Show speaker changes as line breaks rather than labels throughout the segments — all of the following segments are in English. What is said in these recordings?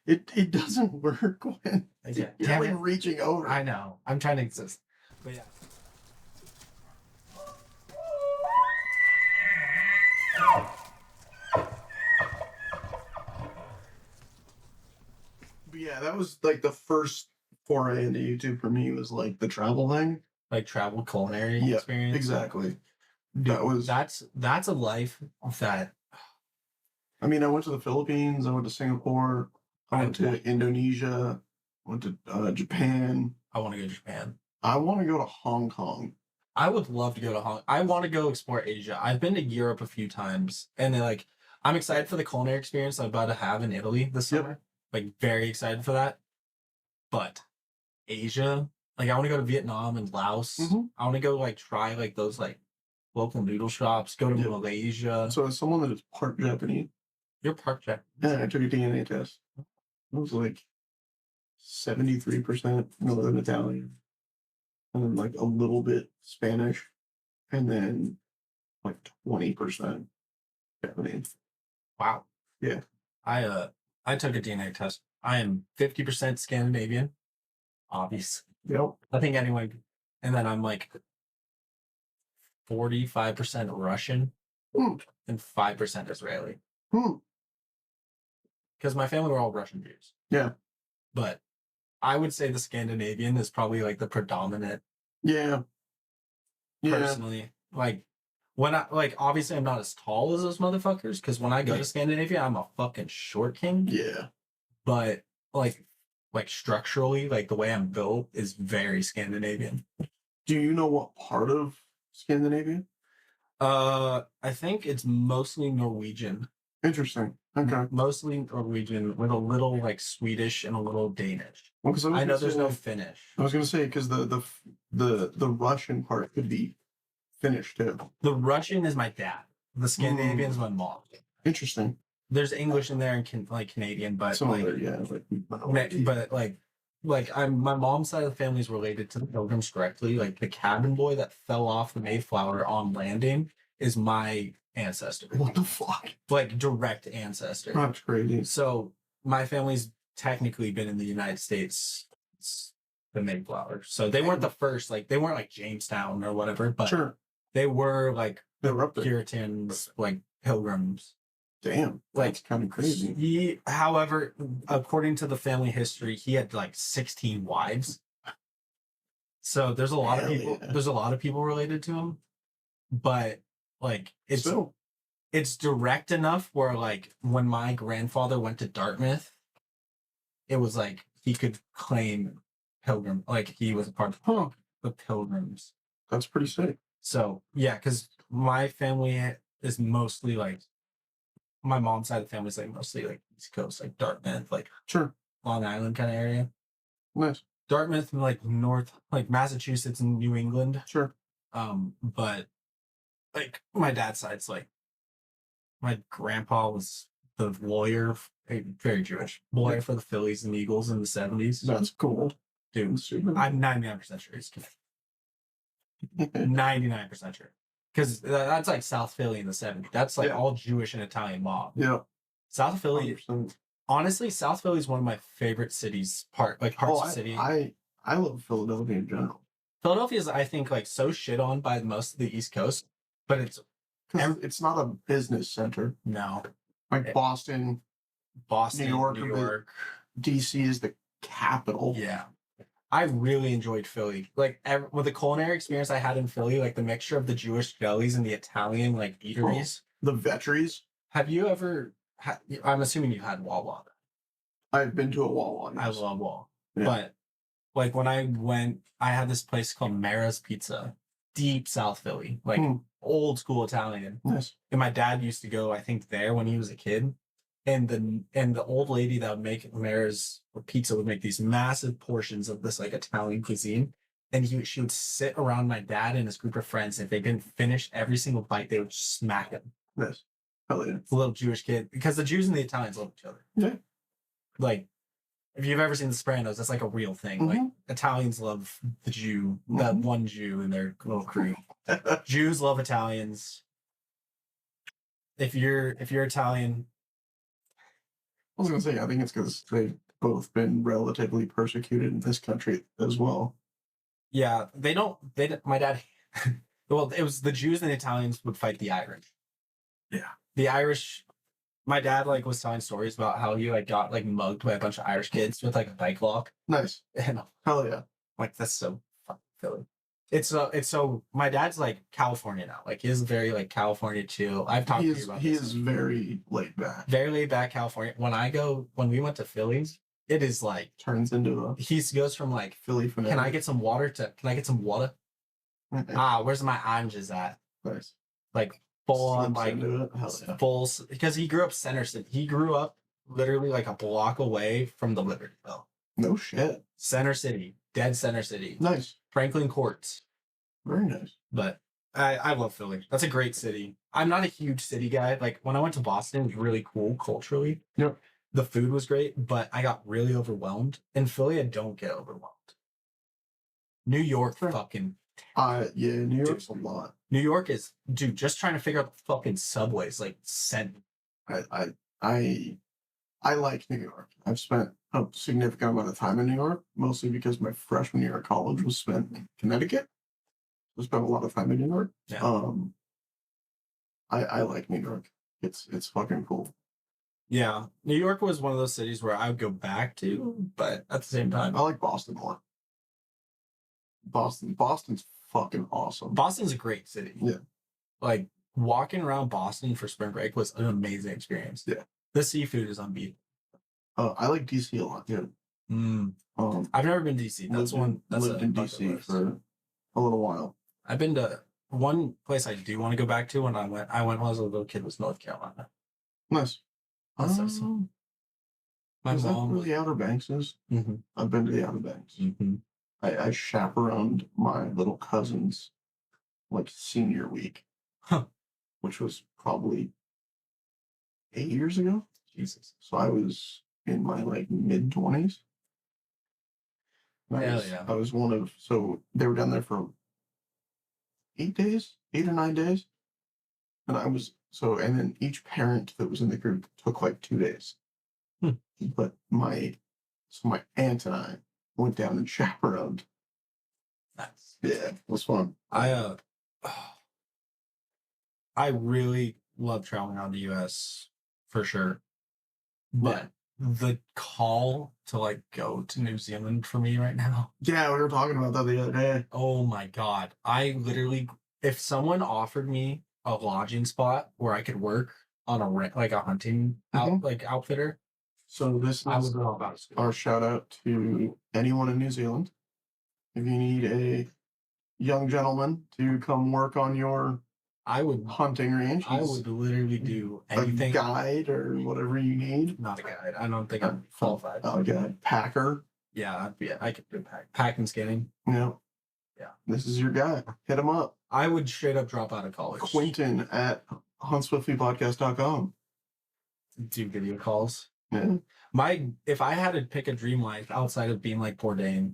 It doesn't work when
Yeah,
you're
damn
like
it.
reaching over.
I know. I'm trying to exist. But yeah.
But yeah, that was like the first foray into YouTube for me was like the travel thing.
Like travel culinary
Yeah,
experience.
exactly.
Dude,
That was
that's a life that
I mean, I went to the Philippines, I went to Singapore, I went to Indonesia, went to Japan.
I want to go to Japan.
I want to go to Hong Kong.
I would love to go to I want to go explore Asia. I've been to Europe a few times, and then like I'm excited for the culinary experience I'm about to have in Italy this summer. Like very excited for that. But Asia, like I want to go to Vietnam and Laos. I want to go like try like those like local noodle shops. Go to Malaysia.
So as someone that is part Japanese,
you're part Japanese.
Yeah, I took a DNA test. It was like 73% Northern Italian, and then like a little bit Spanish, and then like 20% Japanese.
Wow.
Yeah.
I took a DNA test. I am 50% Scandinavian, obviously.
Yep.
I think anyone, and then I'm like 45% Russian and 5% Israeli. Because my family were all Russian Jews.
Yeah.
But I would say the Scandinavian is probably like the predominant.
Yeah.
Personally, like when I like obviously I'm not as tall as those motherfuckers because when I go to Scandinavia I'm a fucking short king.
Yeah.
But like structurally, like the way I'm built is very Scandinavian.
Do you know what part of Scandinavia?
I think it's mostly Norwegian.
Interesting. Okay.
Mostly Norwegian with a little like Swedish and a little Danish.
Well,
I know there's no Finnish.
I was gonna say because the Russian part could be Finnish too.
The Russian is my dad. The Scandinavian is my mom.
Interesting.
There's English in there and Canadian, but
some
like
other, yeah,
but like I'm my mom's side of the family is related to the Pilgrims directly. Like the cabin boy that fell off the Mayflower on landing is my ancestor.
What the fuck?
Like direct ancestor.
That's crazy.
So my family's technically been in the United States. The Mayflower. So they weren't the first. Like they weren't like Jamestown or whatever, but
sure.
They were like
they were up there.
Puritans, like Pilgrims.
Damn,
like
that's kind of crazy.
He, however, according to the family history, he had like 16 wives. So there's a lot of people. Yeah. There's a lot of people related to him, but like it's direct enough where like when my grandfather went to Dartmouth, it was like he could claim Pilgrim, like he was a part of the Pilgrims.
That's pretty sick.
So yeah, because my family is mostly like. My mom's side of the family is like mostly like East Coast, like Dartmouth, like Long Island kind of area.
Nice.
Dartmouth, like north, like Massachusetts and New England.
Sure.
But like my dad's side's like my grandpa was the lawyer, very Jewish lawyer for the Phillies and Eagles in the 70s.
That's cool,
dude. I'm 99% sure he's Canadian. 99% sure. Because that's like South Philly in the 70s. That's like all Jewish and Italian mob.
Yeah.
South Philly, 100%. Honestly, South Philly is one of my favorite cities, parts of the city.
I love Philadelphia in general.
Philadelphia is, I think, like so shit on by most of the East Coast, but
it's not a business center.
No.
Like Boston, New York. DC is the capital.
Yeah. I really enjoyed Philly. Like with the culinary experience I had in Philly, like the mixture of the Jewish delis and the Italian like eateries.
The Vetteries.
Have you ever? I'm assuming you've had Wawa.
I've been to a Wawa. Yes.
I love Wawa, but like when I went, I had this place called Mara's Pizza, deep South Philly, like old school Italian.
Nice.
And my dad used to go, I think, there when he was a kid. And the old lady that would make Mara's Pizza would make these massive portions of this like Italian cuisine, and she would sit around my dad and his group of friends. If they didn't finish every single bite, they would smack him.
Yes, hell yeah.
The little Jewish kid, because the Jews and the Italians love each other.
Yeah,
like if you've ever seen The Sopranos, that's like a real thing. Like Italians love the Jew, that one Jew in their little crew. Jews love Italians. If you're Italian.
was gonna say, I think it's because they've both been relatively persecuted in this country as well.
Yeah, my dad, well, it was the Jews and the Italians would fight the Irish.
Yeah.
The Irish, my dad like was telling stories about how he like got like mugged by a bunch of Irish kids with like a bike lock.
Nice.
And
Hell yeah.
like that's so fucking Philly. It's so my dad's like California now. Like he is very like California chill. I've talked to you about
He
this.
is very laid back.
Very laid back California. When we went to Phillies, it is like
Turns into a
he goes from like
Philly fanatic.
can I get some water to can I get some water? Where's my oranges at?
Nice.
Like full on
Slips
like
into it. Hell yeah.
full because he grew up Center City. He grew up literally like a block away from the Libertyville.
No shit.
Center City. Dead Center City.
Nice.
Franklin Courts.
Very nice.
But I love Philly. That's a great city. I'm not a huge city guy. Like when I went to Boston, it was really cool culturally.
Yep.
The food was great, but I got really overwhelmed. In Philly, I don't get overwhelmed. New York fucking
Yeah, New York's a lot.
New York is just trying to figure out the fucking subways like sent.
I like New York. I've spent a significant amount of time in New York, mostly because my freshman year of college was spent in Connecticut. I spent a lot of time in New York.
Yeah.
I like New York. It's fucking cool.
Yeah, New York was one of those cities where I would go back to, but at the same time,
I like Boston more. Boston's fucking awesome.
Boston's a great city.
Yeah.
Like walking around Boston for spring break was an amazing experience.
Yeah.
The seafood is unbeatable.
I like DC a lot too.
I've never been to DC. That's
lived in DC for a little while.
I've been to one place I do want to go back to when I went when I was a little kid was North Carolina.
Nice.
That's awesome. My
is
mom
that where the Outer Banks is?
Mm-hmm.
I've been to the Outer Banks.
Mm-hmm.
I chaperoned my little cousin's like senior week, which was probably 8 years ago.
Jesus.
So I was in my like mid-20s.
Hell yeah.
I was so they were down there for 8 or 9 days. And and then each parent that was in the group took like 2 days. But my aunt and I went down and chaperoned.
Nice.
Yeah, it was fun.
I really love traveling around the US for sure. But the call to like go to New Zealand for me right now.
Yeah, we were talking about that the other day.
Oh my God. I literally, if someone offered me a lodging spot where I could work on a hunting outfitter.
So this is our shout out to anyone in New Zealand. If you need a young gentleman to come work on your hunting range,
I would literally do anything.
A guide or whatever you need.
Not a guide. I don't think I'm qualified.
A guide. Packer.
Yeah, I could do packing, scanning.
Yeah.
Yeah.
This is your guy. Hit him up.
I would straight up drop out of college.
Quentin at huntswiftlypodcast.com.
Do video calls.
Yeah.
If I had to pick a dream life outside of being like Bourdain,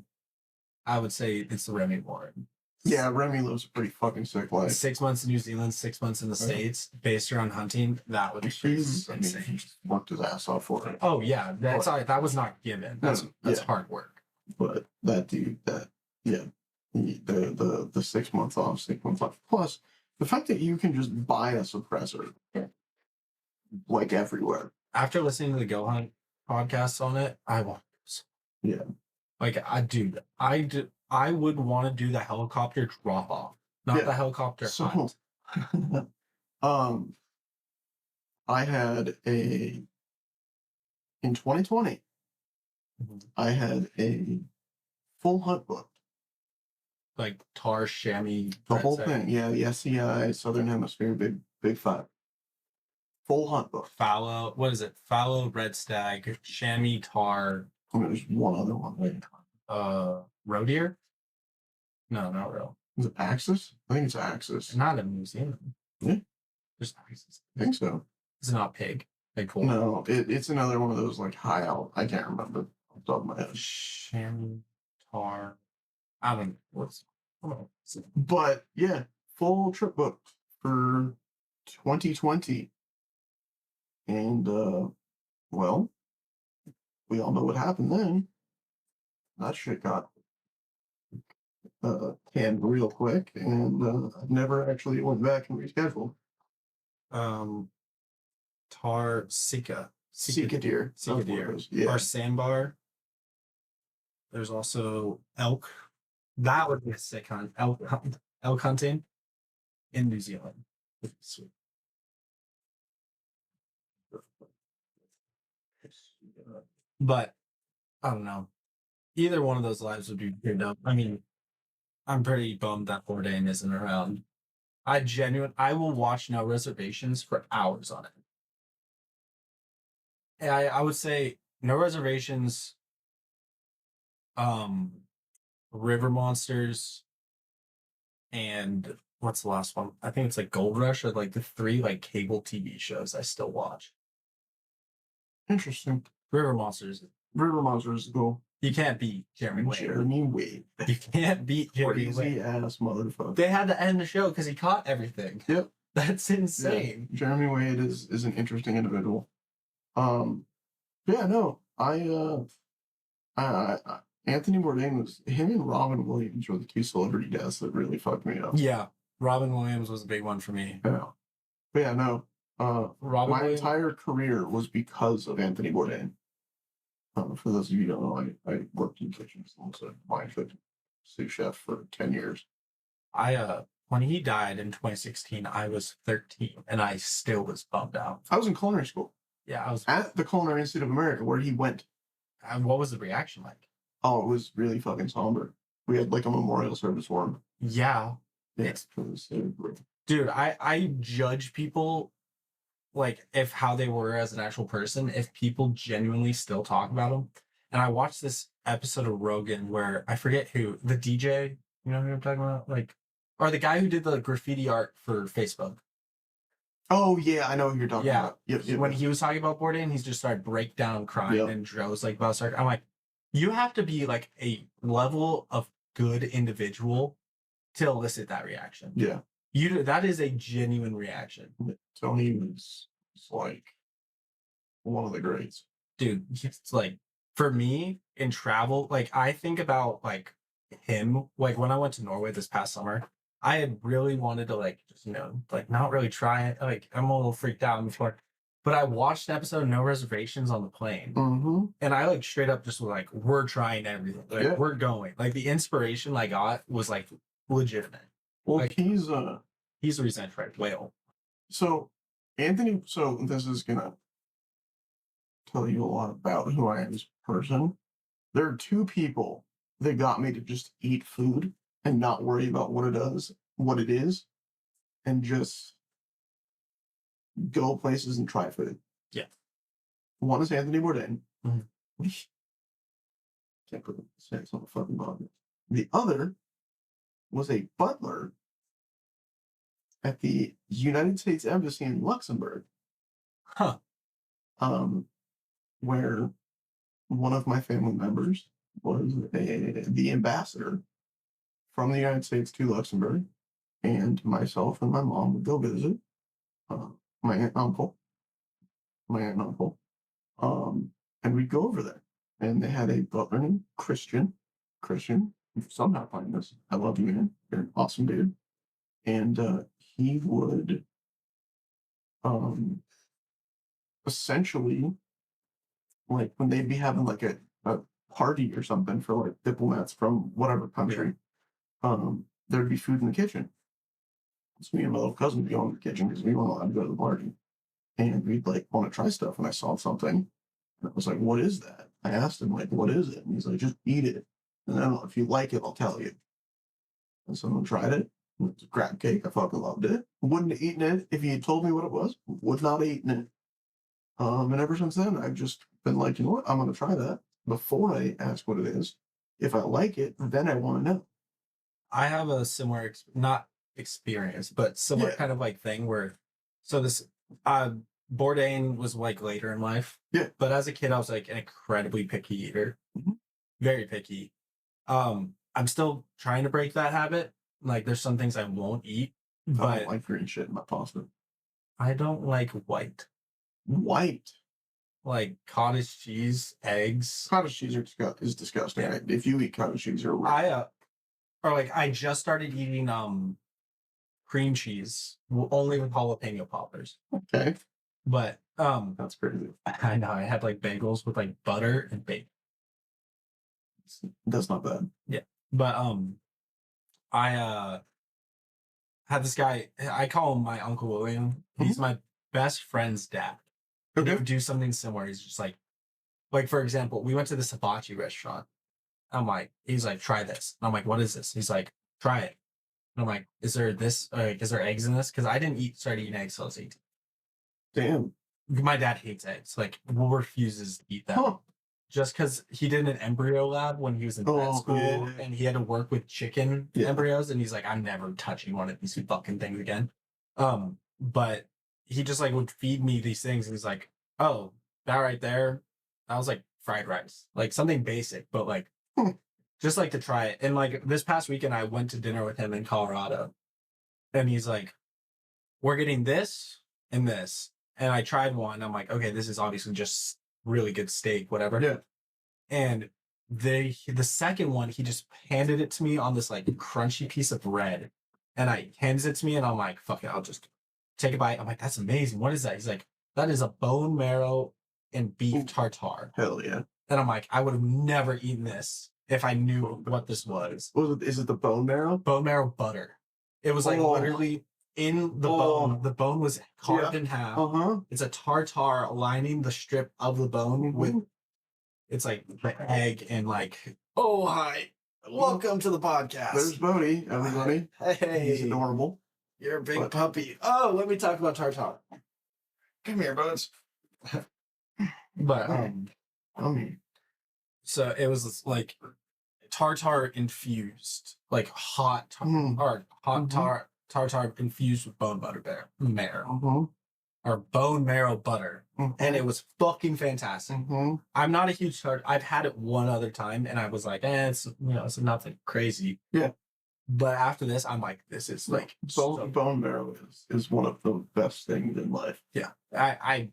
I would say it's the Remy Warren.
Yeah, Remy lives a pretty fucking sick life.
6 months in New Zealand, 6 months in the States, based around hunting. That would be insane.
He worked his ass off for it.
Oh yeah, that was not given. That's hard work.
But that dude, the 6 months off, 6 months off. Plus, the fact that you can just buy a suppressor, like everywhere.
After listening to the Go Hunt podcast on it, I want.
Yeah.
Like I would want to do the helicopter drop off, not the helicopter hunt.
I had in 2020, I had a full hunt booked.
Like tar, chamois,
the whole thing. Yeah, the SCI, Southern Hemisphere, big five. Full hunt book.
Fallow, what is it? Fallow, red stag, chamois, tar.
I mean, there's one other one.
Roe deer? No, not real.
Is it Axis? I think it's Axis.
Not a museum.
Yeah.
There's Axis.
I think so.
Is it not pig? Pig cool.
No, it's another one of those like high out. I can't remember off the top of my head.
Chamois, tar. I don't know.
But yeah, full trip booked for 2020. And well, we all know what happened then. That shit got canned real quick, and never actually went back and rescheduled. Sika deer.
Sika deer.
Yeah.
Or sandbar. There's also elk. That would be a sick hunt. Elk hunting in New Zealand. Sweet. But I don't know. Either one of those lives would be good up. I mean, I'm pretty bummed that Bourdain isn't around. I will watch No Reservations for hours on it. And I would say No Reservations, River Monsters, and what's the last one? I think it's like Gold Rush are like the 3 like cable TV shows I still watch.
Interesting.
River Monsters
is cool.
You can't beat Jeremy Wade.
Jeremy Wade.
You can't beat Jeremy Wade.
Crazy ass motherfucker.
They had to end the show because he caught everything.
Yep.
That's insane.
Yeah. Jeremy Wade is an interesting individual. Yeah, no. Anthony Bourdain was him and Robin Williams were the 2 celebrity deaths that really fucked me up.
Yeah. Robin Williams was a big one for me.
Yeah. But yeah, no. My entire career was because of Anthony Bourdain. For those of you who don't know, I worked in kitchens, also my sous chef for 10 years.
When he died in 2016, I was 13, and I still was bummed out.
I was in culinary school.
Yeah, I was
at the Culinary Institute of America, where he went.
And what was the reaction like?
Oh, it was really fucking somber. We had like a memorial service for him.
Yeah. Dude, I judge people like if how they were as an actual person, if people genuinely still talk about them. And I watched this episode of Rogan where I forget who, the DJ, you know who I'm talking about? Like, or the guy who did the graffiti art for Facebook.
Oh yeah, I know who you're talking about. Yep.
When he was talking about Bourdain, he's just started break down crying and Joe's like about I'm like, you have to be like a level of good individual to elicit that reaction.
Yeah.
That is a genuine reaction.
Tony was like one of the greats.
Dude, it's like for me in travel, like I think about like him, like when I went to Norway this past summer, I had really wanted to like just, like not really try it. Like I'm a little freaked out before. But I watched an episode of No Reservations on the plane.
Mm-hmm. And
I like straight up just was like, we're trying everything. Like we're going. Like the inspiration I got was like legitimate.
Well,
like,
he's a
recent whale.
So this is gonna tell you a lot about who I am as a person. There are 2 people that got me to just eat food and not worry about what it is, and just go places and try food.
Yeah.
One is Anthony Bourdain.
Mm-hmm.
Can't put snacks on the fucking bottom. The other was a butler at the United States Embassy in Luxembourg.
Huh.
Where one of my family members was the ambassador from the United States to Luxembourg, and myself and my mom would go visit my aunt and uncle, and we'd go over there. And they had a butler named Christian. Christian, if you somehow find this, I love you, man. You're an awesome dude. And he would essentially, like when they'd be having like a party or something for like diplomats from whatever country, there'd be food in the kitchen. So me and my little cousin would go in the kitchen because we weren't allowed to go to the party. And we'd like want to try stuff, and I saw something. And I was like, what is that? I asked him, like, what is it? And he's like, just eat it. And then if you like it, I'll tell you. And so I tried it. It was a crab cake. I fucking loved it. Wouldn't have eaten it if he had told me what it was. Would not have eaten it. And ever since then, I've just been like, you know what? I'm going to try that before I ask what it is. If I like it, then I want to know.
I have a similar, not experience, but similar kind of like thing where, so this, Bourdain was like later in life.
Yeah.
But as a kid, I was like an incredibly picky eater.
Mm-hmm.
Very picky. I'm still trying to break that habit. Like there's some things I won't eat. But
I don't like green shit in my pasta.
I don't like white.
White?
like cottage cheese, eggs.
Cottage cheese is disgusting.
Yeah.
If you eat cottage cheese, you're weird.
I just started eating cream cheese only with jalapeno poppers.
Okay.
But
That's crazy.
I know I had like bagels with like butter and bacon.
That's not bad.
Yeah. But I had this guy, I call him my Uncle William. He's my best friend's dad. He
Okay.
would do something similar. He's just like for example, we went to this hibachi restaurant. He's like, try this. And I'm like, what is this? He's like, try it. And I'm like, is there eggs in this? Because I didn't start eating eggs till I was 18.
Damn.
My dad hates eggs. Like, refuses to eat them.
Huh.
Just because he did an embryo lab when he was in vet school and he had to work with chicken embryos. And he's like, I'm never touching one of these fucking things again. But he just like would feed me these things. And he's like, oh, that right there. I was like, fried rice. Like something basic, but like, just like to try it. And like this past weekend, I went to dinner with him in Colorado. And he's like, we're getting this and this. And I tried one. I'm like, okay, this is obviously just really good steak, whatever.
Yeah.
And the second one, he just handed it to me on this like crunchy piece of bread. And I hands it to me and I'm like, fuck it, I'll just take a bite. I'm like, that's amazing. What is that? He's like, that is a bone marrow and beef tartare.
Hell yeah.
And I'm like, I would have never eaten this if I knew what this was.
Is it the bone marrow?
Bone marrow butter. It was like literally in the bone. The bone was carved in half. It's a tartare lining the strip of the bone with it's like the egg and like, oh hi. Welcome to the podcast.
There's Bodie, everybody.
Hey.
He's adorable.
You're a big puppy. Oh, let me talk about tartare.
Come here, buds.
But so it was like tartare infused, like hot tartare infused with bone marrow, or bone marrow butter, and it was fucking fantastic. I'm not a huge tartare. I've had it one other time, and I was like, it's nothing crazy.
Yeah.
But after this, I'm like, this is like
bone marrow is one of the best things in life.
Yeah, I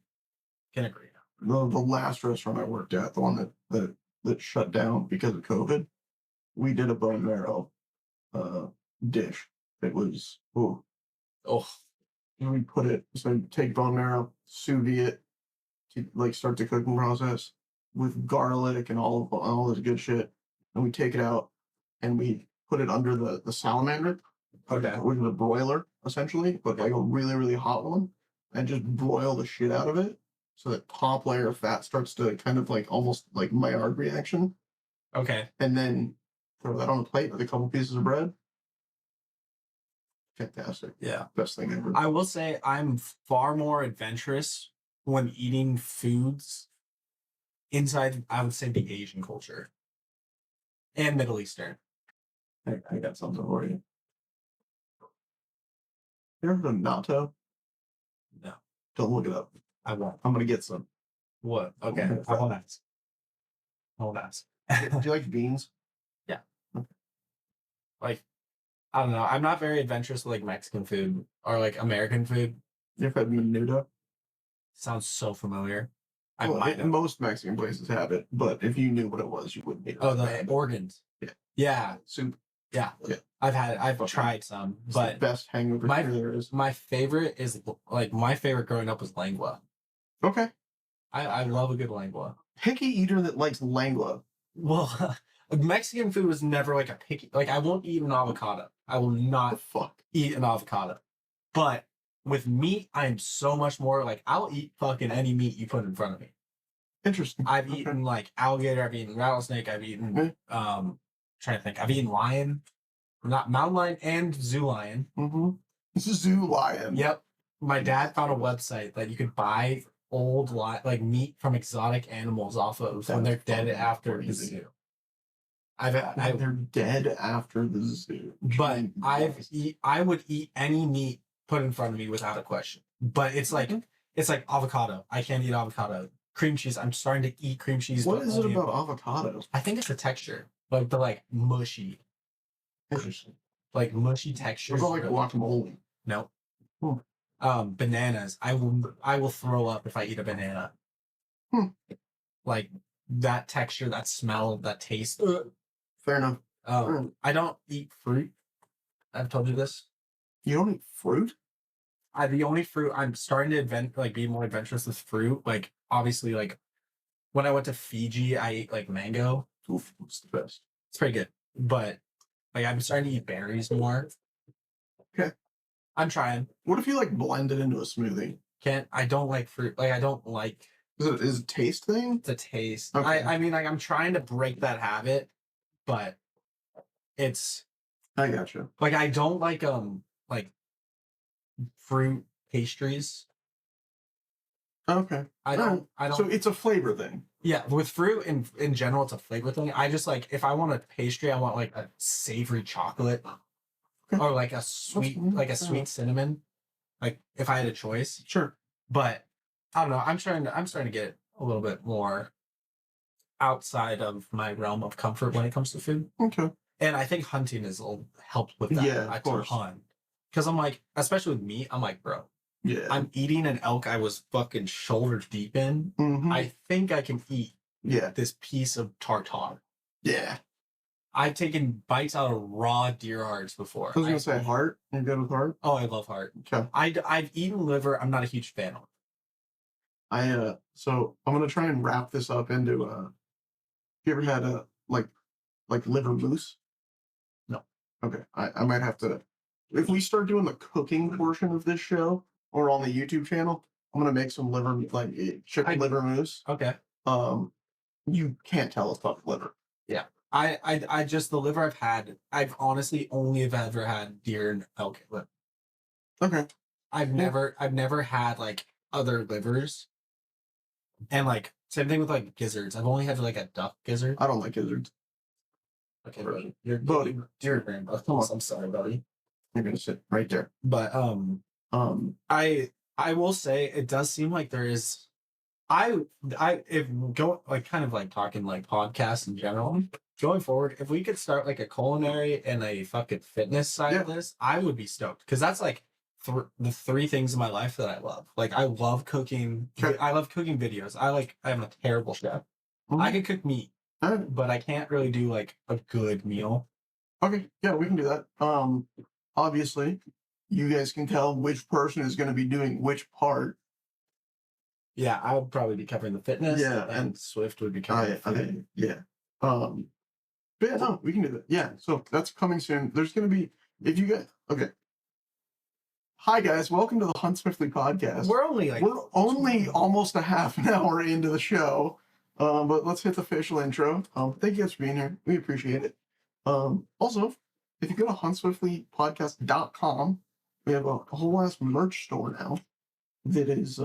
can agree.
The last restaurant I worked at, the one that shut down because of COVID, we did a bone marrow dish. It was and we put it, so you take bone marrow, sous vide it to like start the cooking process with garlic and all this good shit, and we take it out and we put it under the salamander, which is a broiler essentially, but like a really really hot one, and just broil the shit out of it. So that top layer of fat starts to kind of like almost like Maillard reaction.
Okay.
And then throw that on a plate with a couple pieces of bread. Fantastic.
Yeah.
Best thing ever.
I will say I'm far more adventurous when eating foods inside, I would say, the Asian culture and Middle Eastern.
I got something for you. You ever heard of natto?
No.
Don't look it up.
I won't.
I'm going to get some.
What? Okay. I won't ask.
Do you like beans?
Yeah. Okay. Like, I don't know. I'm not very adventurous with like Mexican food or like American food.
You ever had menudo?
Sounds so familiar.
Most Mexican places have it, but if you knew what it was, you wouldn't eat it.
Oh, the organs.
Yeah.
Yeah.
Soup.
Yeah.
Yeah.
I've tried some, but
the best hangover there is.
My favorite is my favorite growing up was lengua.
Okay.
I love a good lengua.
Picky eater that likes lengua.
Well, Mexican food was never like a picky. Like I won't eat an avocado. I will not eat an avocado. But with meat, I am so much more like I'll eat fucking any meat you put in front of me.
Interesting.
I've eaten like alligator. I've eaten rattlesnake. I've eaten trying to think. I've eaten lion, not mountain lion and zoo lion.
Zoo lion.
Yep. My dad found a website that you could buy old like meat from exotic animals off of when they're dead after the zoo.
They're dead after the zoo.
But I would eat any meat put in front of me without a question. But it's like avocado. I can't eat avocado. Cream cheese. I'm starting to eat cream cheese.
What is it about avocado?
I think it's the texture, like the like mushy.
Interesting.
Like mushy texture.
What about like guacamole?
No. Bananas. I will throw up if I eat a banana. Like that texture, that smell, that taste.
Fair enough.
I don't eat fruit. I've told you this.
You don't eat fruit?
The only fruit I'm starting to be more adventurous with fruit. Like obviously, like when I went to Fiji, I ate like mango.
Oof, it's the best.
It's pretty good, but like I'm starting to eat berries more.
Okay.
I'm trying.
What if you like blend it into a smoothie?
I don't like fruit. Like I don't like.
Is it a taste thing?
The taste.
Okay.
I mean, like I'm trying to break that habit, but it's.
I gotcha.
Like I don't like fruit pastries.
Okay.
I don't.
So it's a flavor thing.
Yeah, with fruit in general, it's a flavor thing. I just like if I want a pastry, I want like a savory chocolate,
Okay.
or like a sweet cinnamon. Like if I had a choice,
Sure.
But I don't know. I'm starting to get a little bit more outside of my realm of comfort when it comes to food.
Okay.
And I think hunting has helped with that.
Yeah, of course.
Because I'm like, especially with meat, I'm like, bro,
yeah,
I'm eating an elk I was fucking shoulder deep in.
Mm-hmm.
I think I can eat this piece of tartare.
Yeah.
I've taken bites out of raw deer hearts before.
I was going to say heart. You're good with heart?
Oh, I love heart.
Okay.
I've eaten liver. I'm not a huge fan of.
So I'm going to try and wrap this up into, have you ever had a, like liver mousse?
No.
Okay. I might have to, if we start doing the cooking portion of this show or on the YouTube channel, I'm going to make some liver, chicken liver mousse.
Okay.
You can't tell it's fucking liver.
Yeah. I just the liver I've had. I've honestly only have ever had deer and elk liver.
Okay.
I've never had like other livers. And like same thing with like gizzards. I've only had like a duck gizzard.
I don't like gizzards.
Okay, buddy. You're deer grand. I'm sorry, buddy.
You're gonna sit right there.
But I will say it does seem like there is if go like kind of like talking like podcasts in general. Going forward, if we could start like a culinary and a fucking fitness side of this, I would be stoked because that's like the three things in my life that I love. Like I love cooking.
Okay.
I love cooking videos. I'm a terrible chef.
Mm-hmm.
I can cook meat, but I can't really do like a good meal.
Okay, yeah, we can do that. Obviously, you guys can tell which person is going to be doing which part.
Yeah, I would probably be covering the fitness.
Yeah,
and Swift would be covering the food.
Yeah. But yeah, no, we can do that. Yeah, so that's coming soon. There's going to be, if you guys, okay. Hi guys, welcome to the Hunt Swiftly podcast.
We're only
almost a half an hour into the show, but let's hit the official intro. Thank you guys for being here. We appreciate it. Also, if you go to huntswiftlypodcast.com, we have a whole ass merch store now that is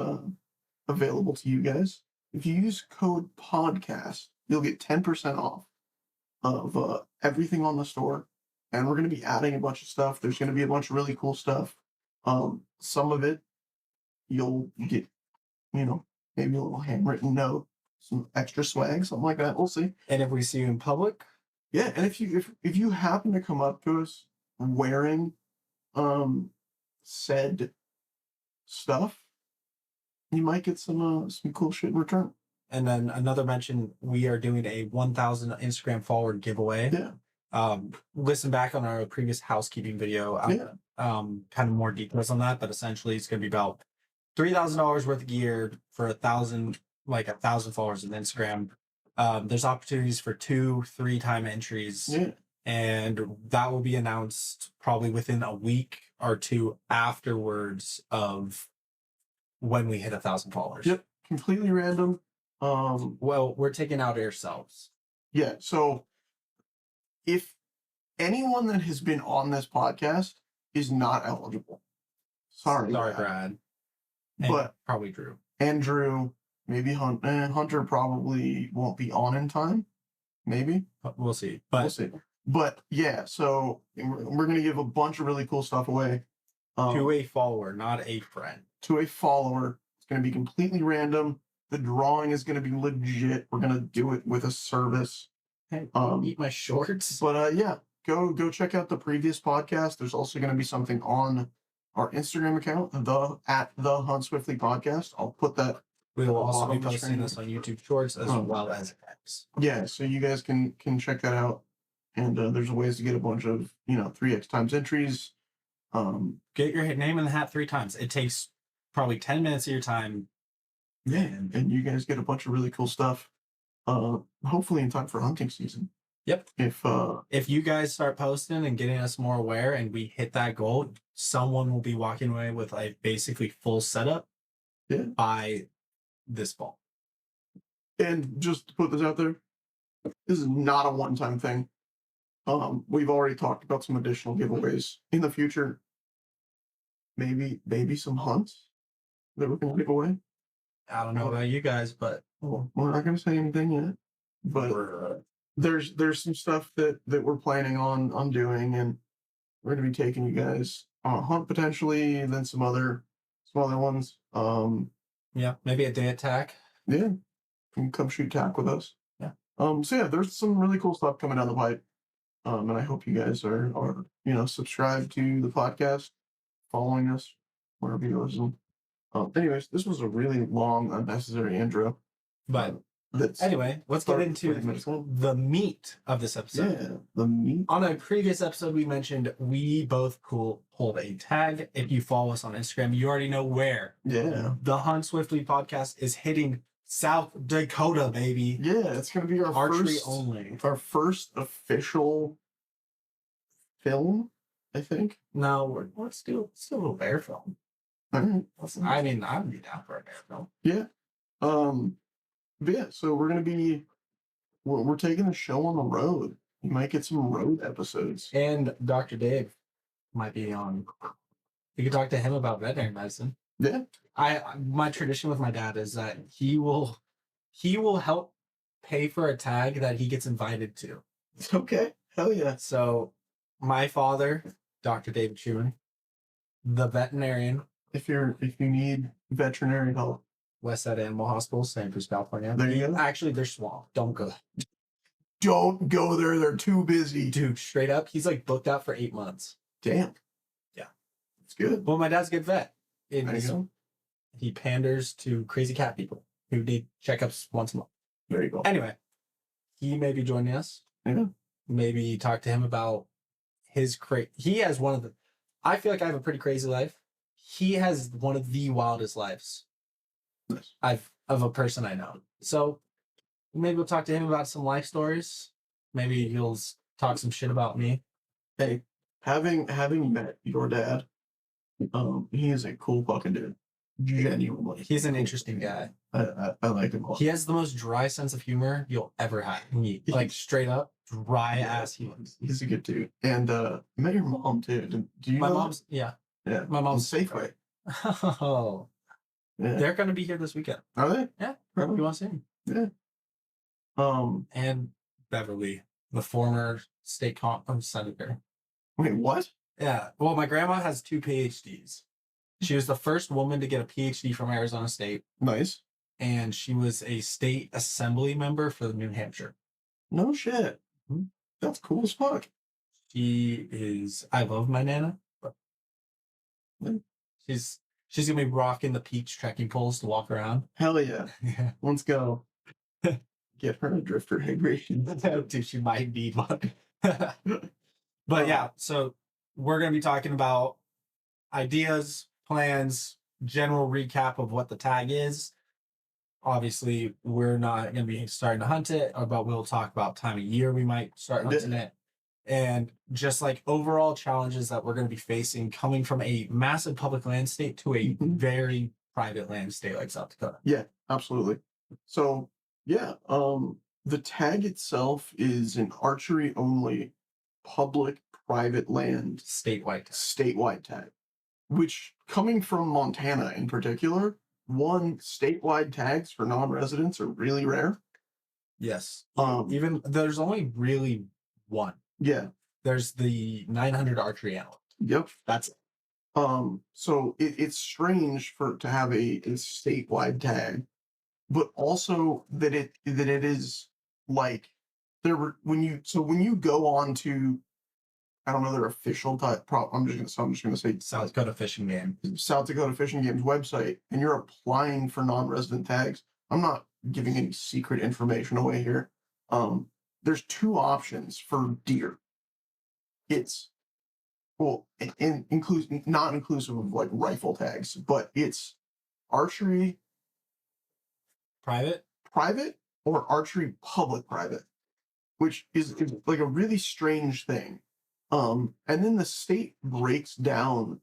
available to you guys. If you use code podcast, you'll get 10% off of everything on the store. And we're going to be adding a bunch of stuff. There's going to be a bunch of really cool stuff. Some of it you'll get, maybe a little handwritten note, some extra swag, something like that. We'll see.
And if we see you in public,
yeah. And if you happen to come up to us wearing said stuff, you might get some cool shit in return.
And then another mention, we are doing a 1,000 Instagram follower giveaway.
Yeah.
Listen back on our previous housekeeping video. Kind of more details on that, but essentially it's going to be about $3,000 worth of gear for 1,000 followers on Instagram. There's opportunities for 2-3 time entries.
Yeah.
And that will be announced probably within a week or two afterwards of when we hit 1,000 followers.
Yep. Completely random.
Well, we're taking out ourselves.
Yeah. So if anyone that has been on this podcast is not eligible, sorry,
Brad.
But
probably Drew.
Andrew, maybe Hunter probably won't be on in time. Maybe.
We'll see.
We'll see. But yeah, so we're going to give a bunch of really cool stuff away.
To a follower, not a friend.
To a follower. It's going to be completely random. The drawing is going to be legit. We're going to do it with a service.
Hey, eat my shorts.
But yeah, go check out the previous podcast. There's also going to be something on our Instagram account, at the Hunt Swiftly podcast. I'll put that
We will also
bottom
be
of the
posting
screen.
this on YouTube Shorts as well as X.
Yeah, so you guys can check that out. And there's ways to get a bunch of 3x times entries.
Get your name in the hat 3 times. It takes probably 10 minutes of your time.
Yeah, and you guys get a bunch of really cool stuff. Hopefully in time for hunting season.
Yep.
If
you guys start posting and getting us more aware and we hit that goal, someone will be walking away with a basically full setup by this fall.
And just to put this out there, this is not a one-time thing. We've already talked about some additional giveaways in the future. Maybe some hunts that we're gonna give away.
I don't know about you guys, but
we're not gonna say anything yet. But there's some stuff that we're planning on doing, and we're gonna be taking you guys on a hunt potentially, and then some other ones.
Yeah, maybe a day attack.
Yeah, you can come shoot tack with us.
Yeah.
So yeah, there's some really cool stuff coming down the pipe. And I hope you guys are subscribed to the podcast, following us wherever you listen. Anyways, this was a really long, unnecessary intro.
But anyway, let's get into the meat of this episode.
Yeah, the meat.
On a previous episode, we mentioned we both pulled a tag. If you follow us on Instagram, you already know where.
Yeah.
The Hunt Swiftly podcast is hitting South Dakota, baby.
Yeah, it's going to be our
archery only.
Our first official film, I think.
No, let's do a little bear film.
All right.
I mean, I would be down for a bear film.
Yeah. But yeah, so we're taking the show on the road. You might get some road episodes.
And Dr. Dave might be on. You can talk to him about veterinary medicine.
Yeah.
My tradition with my dad is that he will help pay for a tag that he gets invited to.
Okay. Hell yeah.
So my father, Dr. David Schumann, the veterinarian.
If you need veterinary help.
West Side Animal Hospital, San Francisco, California.
There you go.
Actually, they're swamped. Don't go.
Don't go there. They're too busy.
Dude, straight up, he's like booked out for 8 months.
Damn.
Yeah.
It's good.
Well, my dad's a good vet.
There you go.
He panders to crazy cat people who need checkups once a month.
There you go.
Anyway, he may be joining us.
Yeah.
Maybe talk to him about his he has one of the. I feel like I have a pretty crazy life. He has one of the wildest lives.
Nice.
Of a person I know. So maybe we'll talk to him about some life stories. Maybe he'll talk some shit about me.
Hey, having met your dad, he is a cool fucking dude. Genuinely.
He's an interesting guy.
I like him a lot.
He has the most dry sense of humor you'll ever have. Like straight up dry ass humor.
He's a good dude. And I met your mom too. Do you
My
know
mom's
that?
Yeah. My mom's
Safeway.
Oh.
Yeah.
They're gonna be here this weekend.
Are they?
Yeah.
Probably.
You want to see them?
Yeah.
And Beverly, the former state senator.
Wait, what?
Yeah. Well, my grandma has 2 PhDs. She was the first woman to get a PhD from Arizona State.
Nice.
And she was a state assembly member for New Hampshire.
No shit.
Mm-hmm.
That's cool as fuck.
She is. I love my nana, but she's gonna be rocking the peach trekking poles to walk around.
Hell yeah.
Yeah.
Let's go. Get her a drifter hydration.
Dude, she might need one. But yeah, so we're gonna be talking about ideas, plans, general recap of what the tag is. Obviously, we're not going to be starting to hunt it, but we'll talk about time of year we might start hunting it. And just like overall challenges that we're going to be facing coming from a massive public land state to a very private land state like South Dakota.
Yeah, absolutely. So, yeah, the tag itself is an archery only public private land statewide tag, which coming from Montana in particular, statewide tags for non-residents are really rare.
Yes. Even there's only really one.
Yeah.
There's the 900 archery analog.
Yep.
That's it.
So it's strange to have a statewide tag, but also that it is like when you go on to I don't know their official I'm just gonna say
South Dakota Fishing Game.
South Dakota Fishing Game's website, and you're applying for non-resident tags. I'm not giving any secret information away here. There's two options for deer. It's well, not inclusive of like rifle tags, but it's archery
private
or archery public private, which is like a really strange thing. And then the state breaks down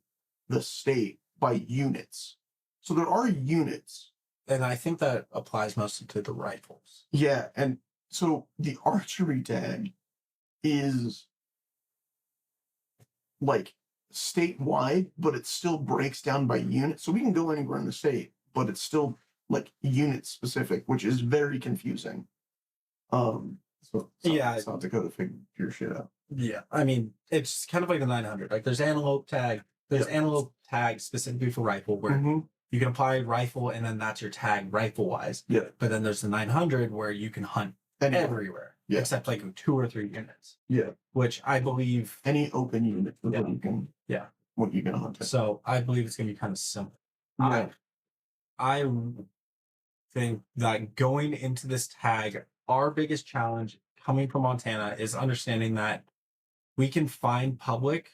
the state by units. So there are units.
And I think that applies mostly to the rifles.
Yeah, and so the archery tag is like statewide, but it still breaks down by unit. So we can go anywhere in the state, but it's still like unit specific, which is very confusing. South Dakota figured your shit out.
Yeah, I mean, it's kind of like the 900. Like there's antelope tag. There's antelope tag specifically for rifle where you can apply rifle and then that's your tag rifle wise.
Yeah.
But then there's the 900 where you can hunt everywhere except like 2 or 3 units.
Yeah.
Which I believe
any open unit what you can hunt.
So I believe it's gonna be kind of simple.
Yeah.
I think that going into this tag, our biggest challenge coming from Montana is understanding that we can find public,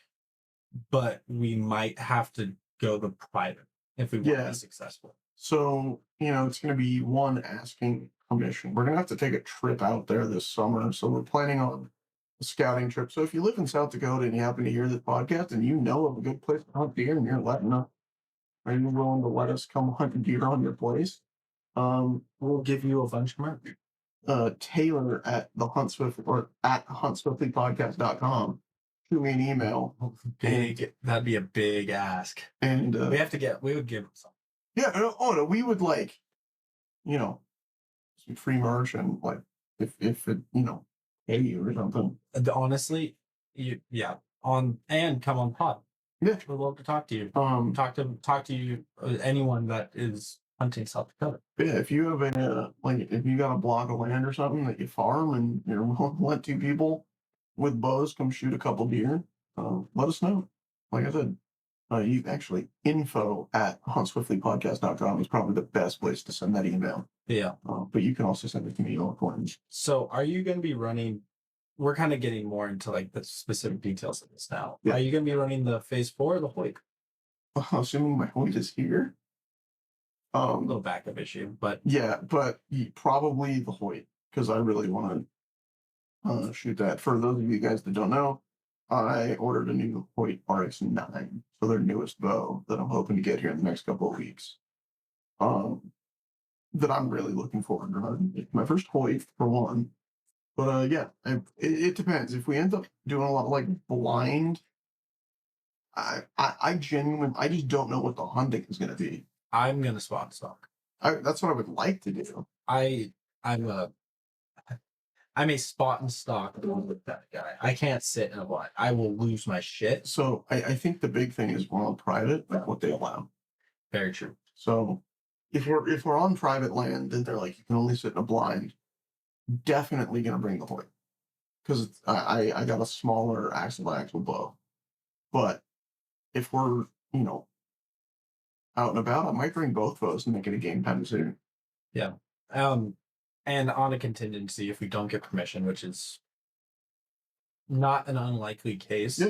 but we might have to go the private if we want to be successful.
So, it's going to be one asking permission. We're going to have to take a trip out there this summer. So we're planning on a scouting trip. So if you live in South Dakota and you happen to hear this podcast and you know of a good place to hunt deer and you're letting us, are you willing to let us come hunt deer on your place?
We'll give you a bunch of money.
Taylor at huntswiftlypodcast.com. Shoot me an email.
That'd be a big ask.
And
we would give them something.
Yeah, no, we would like, some free merch and like if it, pay you or something.
Honestly, come on pod.
Yeah,
we'd love to talk to you. Talk to you, anyone that is hunting South Dakota.
Yeah, if you have if you got a block of land or something that you farm and you're willing to let 2 people with bows come shoot a couple deer, let us know. Like I said, you actually info at huntswiftlypodcast.com is probably the best place to send that email.
Yeah.
But you can also send it to me all point.
So are you going to be running? We're kind of getting more into like the specific details of this now.
Yeah.
Are you going to be running the phase 4 or the Hoyt?
Assuming my Hoyt is here.
A little backup issue, but
yeah, but probably the Hoyt because I really want to shoot that. For those of you guys that don't know, I ordered a new Hoyt RX9 for their newest bow that I'm hoping to get here in the next couple of weeks. That I'm really looking forward to hunting. It's my first Hoyt for one, but it depends. If we end up doing a lot of like blind, I genuinely I just don't know what the hunting is going to be.
I'm gonna spot and stalk.
That's what I would like to do.
I'm a spot and stalk with that guy. I can't sit in a blind. I will lose my shit.
So I think the big thing is we're on private, like what they allow.
Very true.
So if we're on private land, then they're like you can only sit in a blind. Definitely gonna bring the Hoyt because I got a smaller axle bow. But if we're out and about, I might bring both bows and make it a game time decision.
Yeah. And on a contingency, if we don't get permission, which is not an unlikely case,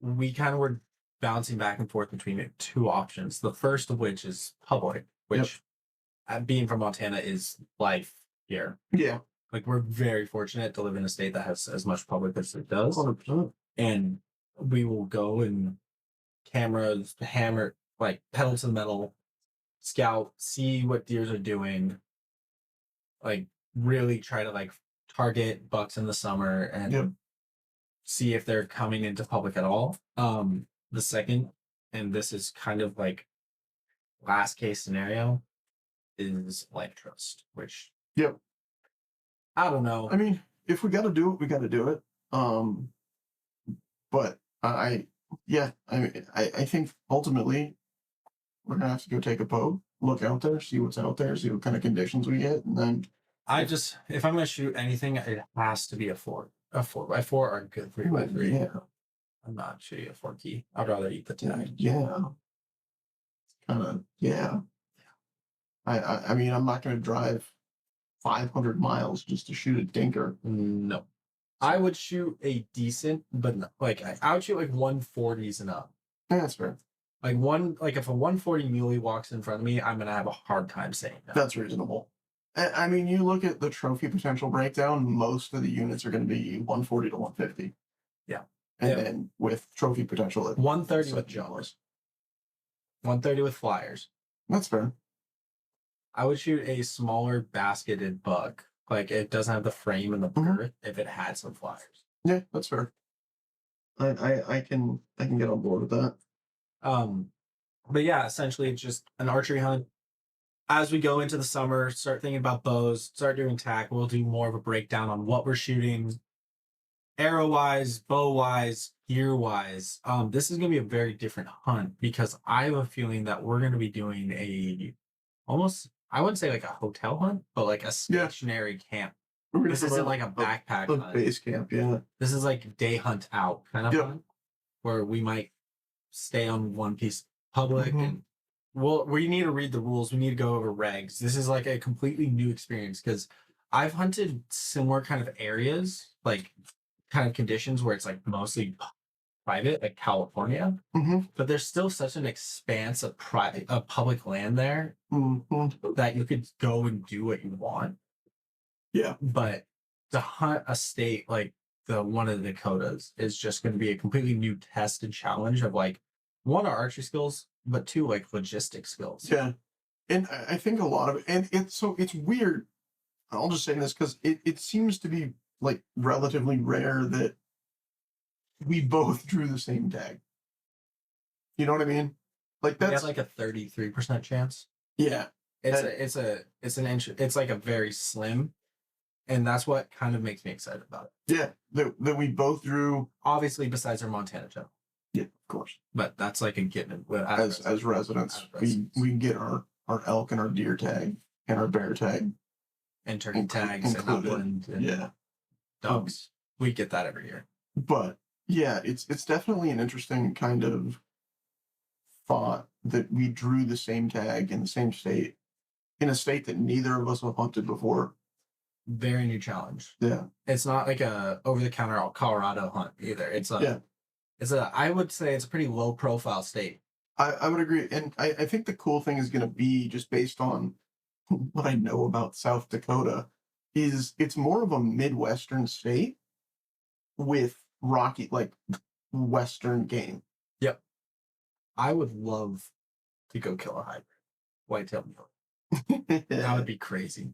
we kind of were bouncing back and forth between 2 options. The first of which is public, which being from Montana is life here. Yeah. Like we're very fortunate to live in a state that has as much public as it does.
100%.
And we will go and cameras, hammer, like pedal to the metal, scout, see what deers are doing, like really try to like target bucks in the summer and see if they're coming into public at all. The second, and this is kind of like last case scenario, is life trust, which I don't know.
I mean, if we got to do it, we got to do it. But I think ultimately we're gonna have to go take a poke, look out there, see what's out there, see what kind of conditions we get, and then
if I'm gonna shoot anything, it has to be a 4x4 or a good 3x3.
Yeah.
I'm not shooting a 4 key. I'd rather eat the tag.
Yeah. Kind of, yeah. I mean, I'm not going to drive 500 miles just to shoot a dinker.
No. I would shoot a decent, but like I would shoot like 140s and up.
Yeah, that's fair.
Like if a 140 muley walks in front of me, I'm gonna have a hard time saying no.
That's reasonable. I mean, you look at the trophy potential breakdown, most of the units are going to be 140 to 150.
Yeah.
And then with trophy potential,
130 with jumpers. 130 with flyers.
That's fair.
I would shoot a smaller basketed buck. Like it doesn't have the frame and the girth if it had some flyers.
Yeah, that's fair. I can get on board with that.
But yeah, essentially it's just an archery hunt. As we go into the summer, start thinking about bows, start doing tack. We'll do more of a breakdown on what we're shooting, arrow wise, bow wise, gear wise. This is gonna be a very different hunt because I have a feeling that we're gonna be doing I wouldn't say like a hotel hunt, but like a stationary camp. This isn't like a backpack hunt.
Base camp, yeah.
This is like day hunt out kind of hunt where we might stay on one piece of public and we need to read the rules. We need to go over regs. This is like a completely new experience because I've hunted similar kind of areas, like kind of conditions where it's like mostly private, like California, but there's still such an expanse of public land there that you could go and do what you want.
Yeah.
But to hunt a state like the one of the Dakotas is just going to be a completely new test and challenge of like one, our archery skills, but two, like logistic skills.
Yeah. And I think a lot of it, and it's weird. I'll just say this because it seems to be like relatively rare that we both drew the same tag. You know what I mean? Like that's
like a 33% chance.
Yeah.
It's like a very slim, and that's what kind of makes me excited about it.
Yeah. That we both drew,
obviously besides our Montana general.
Yeah, of course.
But that's like a given.
As residents, we get our elk and our deer tag and our bear tag.
And turkey tags and upland and ducks. We get that every year.
But yeah, it's definitely an interesting kind of thought that we drew the same tag in the same state, in a state that neither of us have hunted before.
Very new challenge.
Yeah.
It's not like a over-the-counter Colorado hunt either. I would say it's a pretty low-profile state.
I would agree. And I think the cool thing is going to be, just based on what I know about South Dakota, is it's more of a Midwestern state with rocky, like Western game.
Yep. I would love to go kill a hybrid whitetail mule. That would be crazy.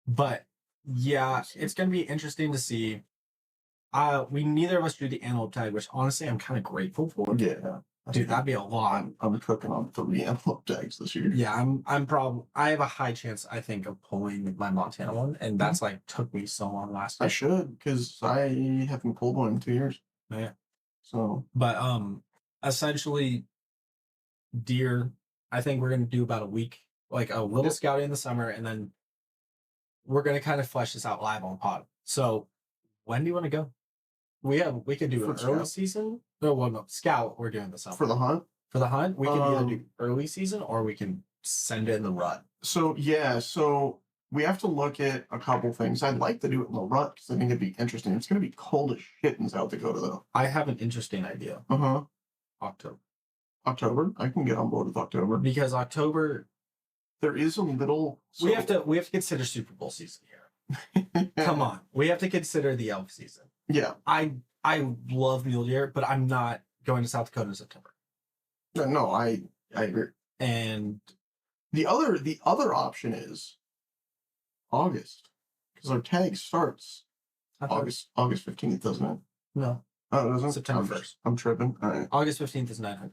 But yeah, it's going to be interesting to see. We neither of us drew the antelope tag, which honestly I'm kind of grateful for.
Yeah.
Dude, that'd be a lot.
I'm cooking on 3 antelope tags this year.
Yeah, I have a high chance, I think, of pulling my Montana one, and that's like took me so long last year.
I should, because I haven't pulled one in 2 years.
Yeah.
So,
but essentially, deer. I think we're gonna do about a week, like a little scouting in the summer, and then we're gonna kind of flesh this out live on pod. So, when do you want to go? We could do an early season. No, scout. We're doing the summer
for the hunt.
For the hunt, we can either do early season or we can send it in the rut.
So we have to look at a couple things. I'd like to do it in the rut because I think it'd be interesting. It's going to be cold as shit in South Dakota, though.
I have an interesting idea.
October. I can get on board with October
because October. There is a little. We have to consider Super Bowl season here. Come on, we have to consider the elk season. Yeah, I love mule deer, but I'm not going to South Dakota in September.
No, I agree.
And
the other option is August, because our tag starts August 15th, doesn't it?
No.
Oh, it doesn't?
September 1st.
I'm tripping. All right.
August 15th is 900.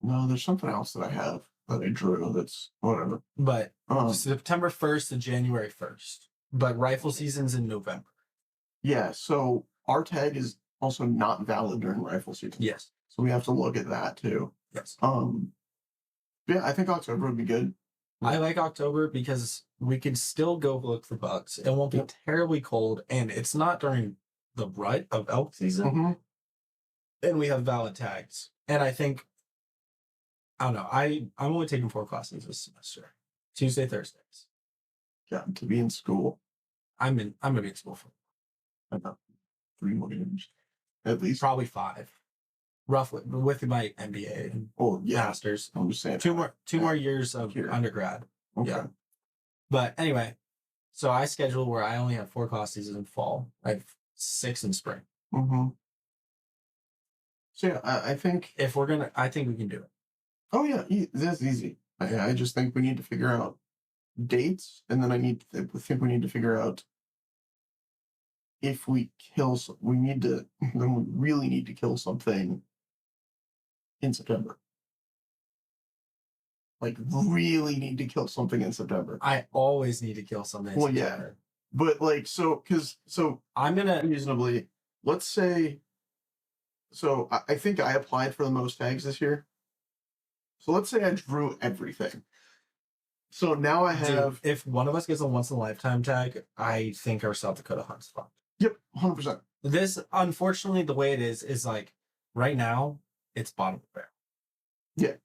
No, there's something else that I have that I drew that's whatever.
But September 1st to January 1st. But rifle season's in November.
Yeah, so our tag is also not valid during rifle season.
Yes.
So we have to look at that too.
Yes.
Yeah, I think October would be good.
I like October because we can still go look for bucks. It won't be terribly cold, and it's not during the rut of elk season. and we have valid tags. And I think, I don't know, I'm only taking 4 classes this semester. Tuesday, Thursdays.
Yeah, to be in school.
I'm gonna be in school for
About 3 more years. At least.
probably 5. Roughly, with my MBA and masters.
I'm just saying.
2 more years of undergrad.
Okay.
Yeah. But anyway, so I schedule where I only have 4 classes in fall. I have 6 in spring.
Mm-hmm. So yeah, I think
I think we can do it.
Oh yeah, that's easy. I just think we need to figure out dates, and then I think we need to figure out if we kill. We need to. Then we really need to kill something in September. Like really need to kill something in September.
I always need to kill something.
Well, yeah, but like because
I'm gonna
reasonably, let's say. So I think I applied for the most tags this year. So let's say I drew everything. So now I have.
Dude, if one of us gets a once in a lifetime tag, I think our South Dakota hunt's fucked.
Yep, 100%.
This, unfortunately, the way it is like right now, it's bottom barrel.
Yeah,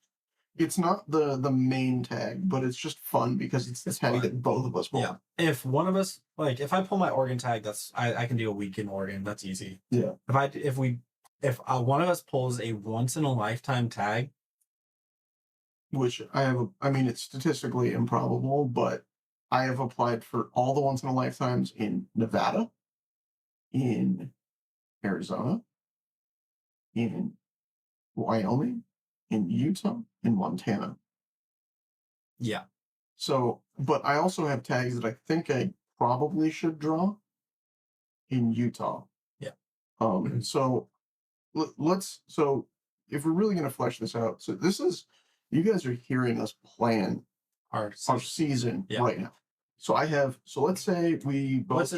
it's not the main tag, but it's just fun because it's the tag that both of us pull.
Yeah, if one of us, like, if I pull my Oregon tag, I can do a week in Oregon. That's easy.
Yeah.
If one of us pulls a once in a lifetime tag.
Which I mean, it's statistically improbable, but I have applied for all the once in a lifetimes in Nevada, in Arizona, in Wyoming, in Utah, in Montana.
Yeah.
So, but I also have tags that I think I probably should draw in Utah.
Yeah.
So so if we're really going to flesh this out, so this is, you guys are hearing us plan our season right now. So let's say we both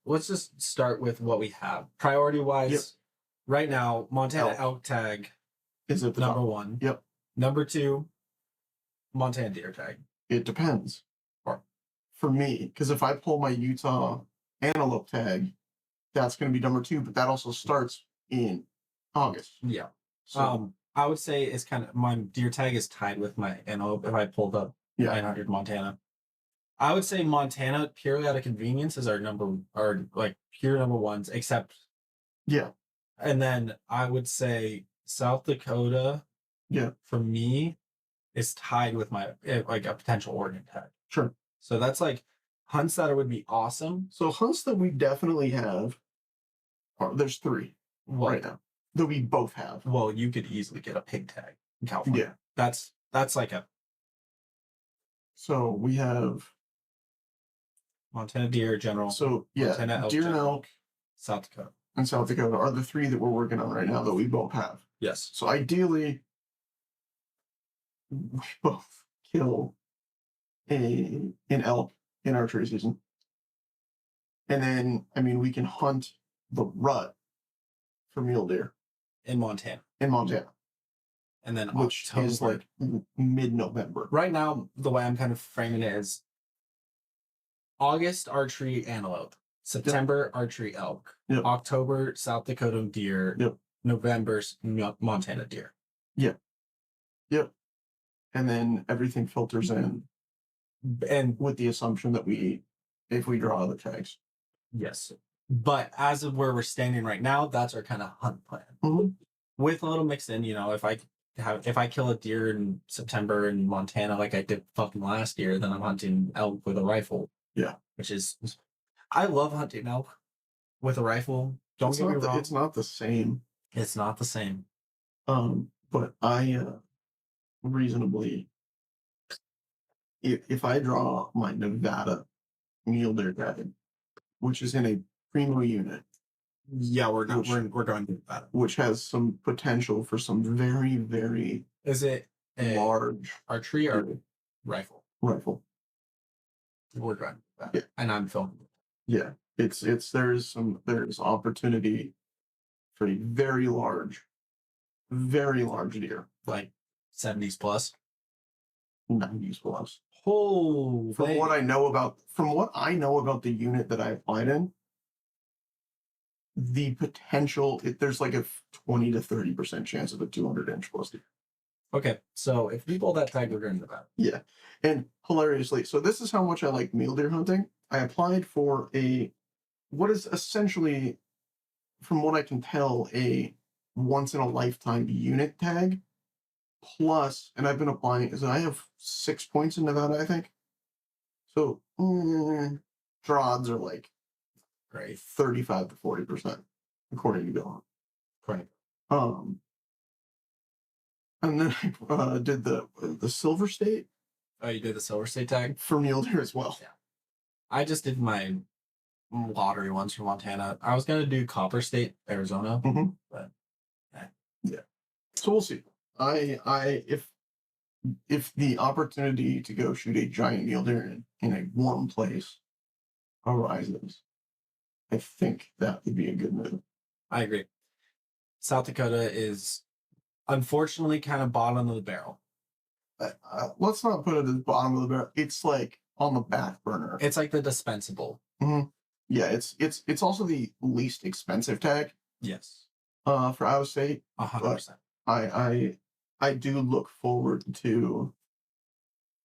let's just start with what we have. Priority wise,
Yep.
Right now, Montana elk tag
is at the
number
top.
1.
Yep.
Number 2, Montana deer tag.
It depends. For me, because if I pull my Utah antelope tag, that's going to be number 2, but that also starts in August.
Yeah.
So,
I would say it's kind of, my deer tag is tied with my antelope if I pulled up 900 Montana. I would say Montana, purely out of convenience, is our pure number 1s, except.
Yeah.
And then I would say South Dakota.
Yeah.
For me, is tied with my like a potential Oregon tag.
Sure.
So that's like hunts that would be awesome.
So hunts that we definitely have, there's 3 right now that we both have.
Well, you could easily get a pig tag in California.
Yeah.
That's like a.
So we have
Montana deer general.
So yeah,
Montana elk
deer and elk,
South Dakota.
And South Dakota are the 3 that we're working on right now that we both have.
Yes.
So ideally, we both kill an elk in archery season. And then, I mean, we can hunt the rut for mule deer.
In Montana.
And then which
October.
Is like mid-November.
Right now, the way I'm kind of framing it is August archery antelope, September archery elk, October South Dakota deer, November Montana deer.
Yep. And then everything filters in,
and
with the assumption that if we draw the tags.
Yes, but as of where we're standing right now, that's our kind of hunt plan.
Mm-hmm.
With a little mixed in, if I kill a deer in September in Montana like I did fucking last year, then I'm hunting elk with a rifle.
Yeah,
I love hunting elk with a rifle. Don't get me wrong.
It's not the same.
It's not the same.
But I reasonably, if I draw my Nevada mule deer tag, which is in a primo unit.
Yeah, we're going to that.
Which has some potential for some very, very.
Is it a
large
archery or rifle?
Rifle.
We're going to that, and I'm filming.
Yeah, there's opportunity for a very large deer,
like 70s plus,
90s plus.
Oh,
from what I know about the unit that I applied in, the potential, there's like a 20 to 30% chance of a 200-inch plus deer.
Okay, so if we pull that tag, we're going to Nevada.
Yeah. And hilariously, so this is how much I like mule deer hunting. I applied for what is essentially, from what I can tell, a once in a lifetime unit tag. Plus, and I've been applying, because I have 6 points in Nevada, I think. So, draw odds are like
Great.
35 to 40%, according to Bill.
Correct.
And then I did the Silver State.
Oh, you did the Silver State tag?
For mule deer as well.
Yeah. I just did my lottery ones for Montana. I was going to do Copper State, Arizona, but
yeah. So we'll see. If the opportunity to go shoot a giant mule deer in a warm place arises, I think that would be a good move.
I agree. South Dakota is unfortunately kind of bottom of the barrel.
Let's not put it at the bottom of the barrel. It's like on the back burner.
It's like the dispensable.
Yeah, it's also the least expensive tag.
Yes.
For out of state.
100%.
I do look forward to.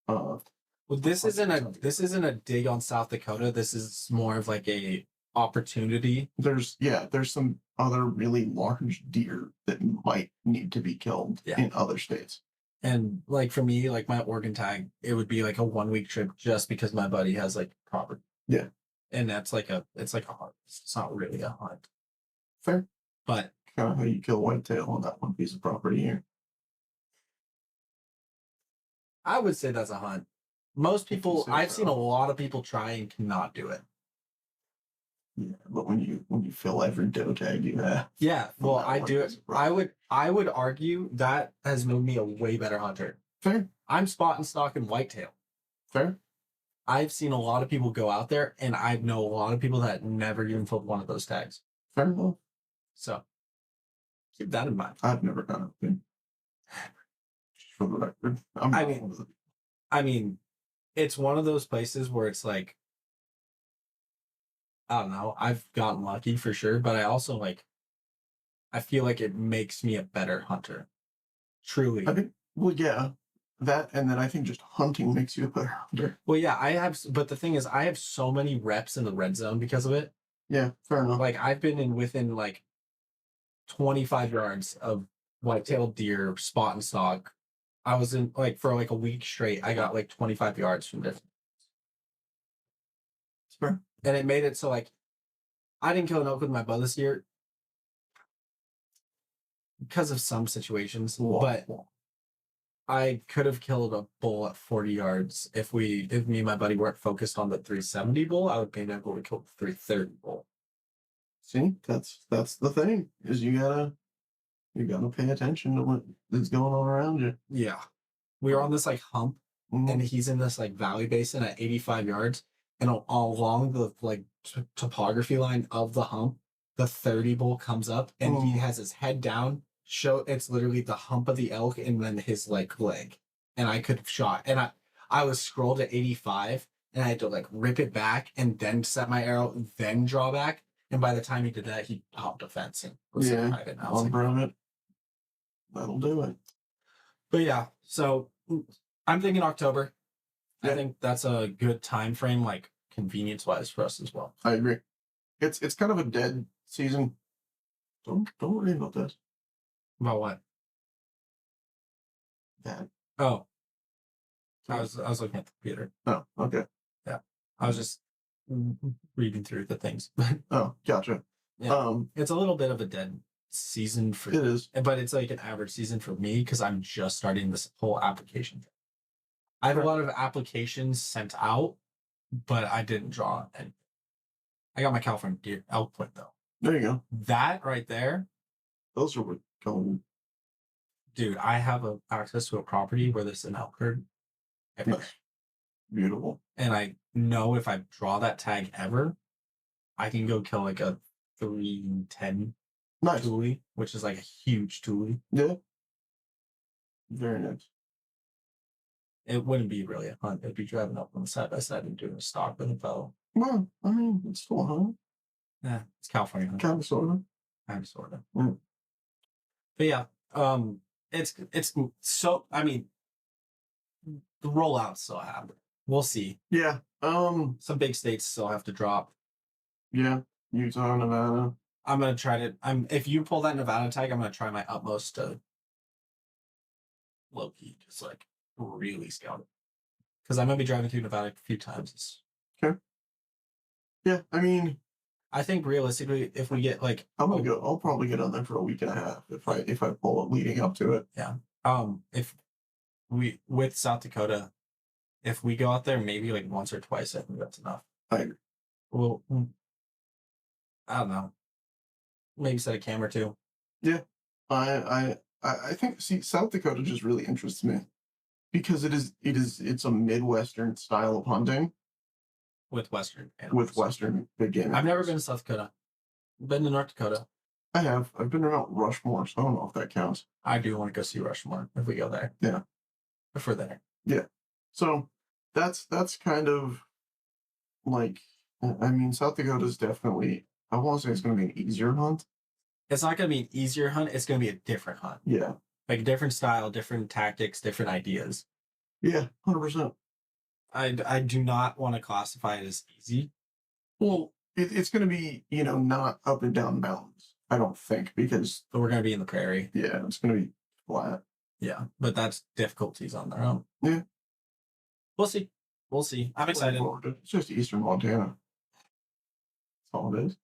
Well, this isn't a dig on South Dakota. This is more of like a opportunity.
There's some other really large deer that might need to be killed in other states.
And like for me, like my Oregon tag, it would be like a 1-week trip just because my buddy has like property.
Yeah.
And it's like a harvest. It's not really a hunt.
Fair.
But
kind of how you kill whitetail on that one piece of property here.
I would say that's a hunt. Most people, I've seen a lot of people try and cannot do it.
Yeah, but when you fill every doe tag you have.
Yeah, well, I do it. I would argue that has made me a way better hunter.
Fair.
I'm spot and stock and whitetail.
Fair.
I've seen a lot of people go out there, and I know a lot of people that never even filled one of those tags.
Fair enough.
So keep that in mind.
I've never done it. Just for the record,
I mean, it's one of those places where it's like, I don't know, I've gotten lucky for sure, but I also I feel like it makes me a better hunter. Truly.
I think, well, yeah, that, and then I think just hunting makes you a better hunter.
Well, yeah, but the thing is, I have so many reps in the red zone because of it.
Yeah, fair enough.
Like, I've been within 25 yards of white-tailed deer, spot and stock. I was in, for a week straight, I got 25 yards from different.
Fair.
And it made it so I didn't kill an elk with my bow this year because of some situations, but I could have killed a bull at 40 yards if me and my buddy weren't focused on the 370 bull. I would be able to kill the 330 bull.
See, that's the thing, is you gotta pay attention to what is going on around you.
Yeah, we were on this hump, and he's in this valley basin at 85 yards. And along the topography line of the hump, the 30 bull comes up, and he has his head down. It's literally the hump of the elk, and then his leg. And I could have shot, and I was scrolled at 85, and I had to rip it back, and then set my arrow, then draw back. And by the time he did that, he hopped a fence and was private.
It. That'll do it.
But yeah, so I'm thinking October.
Yeah.
I think that's a good time frame, convenience-wise for us as well.
I agree. It's kind of a dead season. Don't worry about this.
About what?
That.
Oh. I was looking at the computer.
Oh, okay.
Yeah. I was just reading through the things.
Oh, gotcha.
Yeah. It's a little bit of a dead season for
it is.
But it's an average season for me because I'm just starting this whole application thing. I have a lot of applications sent out, but I didn't draw any. I got my California deer elk point though.
There you go.
That right there.
Those are what going.
Dude, I have access to a property where there's an elk herd.
Beautiful.
And I know if I draw that tag ever, I can go kill a 310 tule, which is a huge tule.
Yeah. Very nice.
It wouldn't be really a hunt. It'd be driving up on the side by side and doing a stalk with a bow.
Well, I mean, it's still a hunt.
Yeah, it's California.
Kind of, sort of.
Kind of, sort of.
Mm.
But yeah, it's so. I mean, the rollout still happen. We'll see.
Yeah.
Some big states still have to drop.
Yeah. Utah, Nevada.
I'm gonna try to. If you pull that Nevada tag, I'm gonna try my utmost to low key, just like really scout it. Because I'm gonna be driving through Nevada a few times.
Okay. Yeah, I mean,
I think realistically, if we get like,
I'll probably get on there for a week and a half if I pull it leading up to it.
Yeah. If we with South Dakota, if we go out there maybe like once or twice, I think that's enough.
I agree.
Well, I don't know. Maybe set a camera too.
Yeah. I think South Dakota just really interests me because it's a Midwestern style of hunting
With Western animals.
with Western big game.
I've never been to South Dakota. I've been to North Dakota.
I have. I've been around Rushmore, so I don't know if that counts.
I do want to go see Rushmore if we go there.
Yeah.
If we're there.
Yeah. So that's kind of like, I mean, South Dakota is definitely, I want to say it's going to be an easier hunt.
It's not going to be an easier hunt. It's going to be a different hunt.
Yeah.
Like different style, different tactics, different ideas.
Yeah, 100%.
I do not want to classify it as easy.
Well, it's going to be, not up and down mountains, I don't think, because.
But we're going to be in the prairie.
Yeah, it's going to be flat.
Yeah, but that's difficulties on their own.
Yeah.
We'll see. We'll see. I'm excited.
It's just eastern Montana. That's all it is.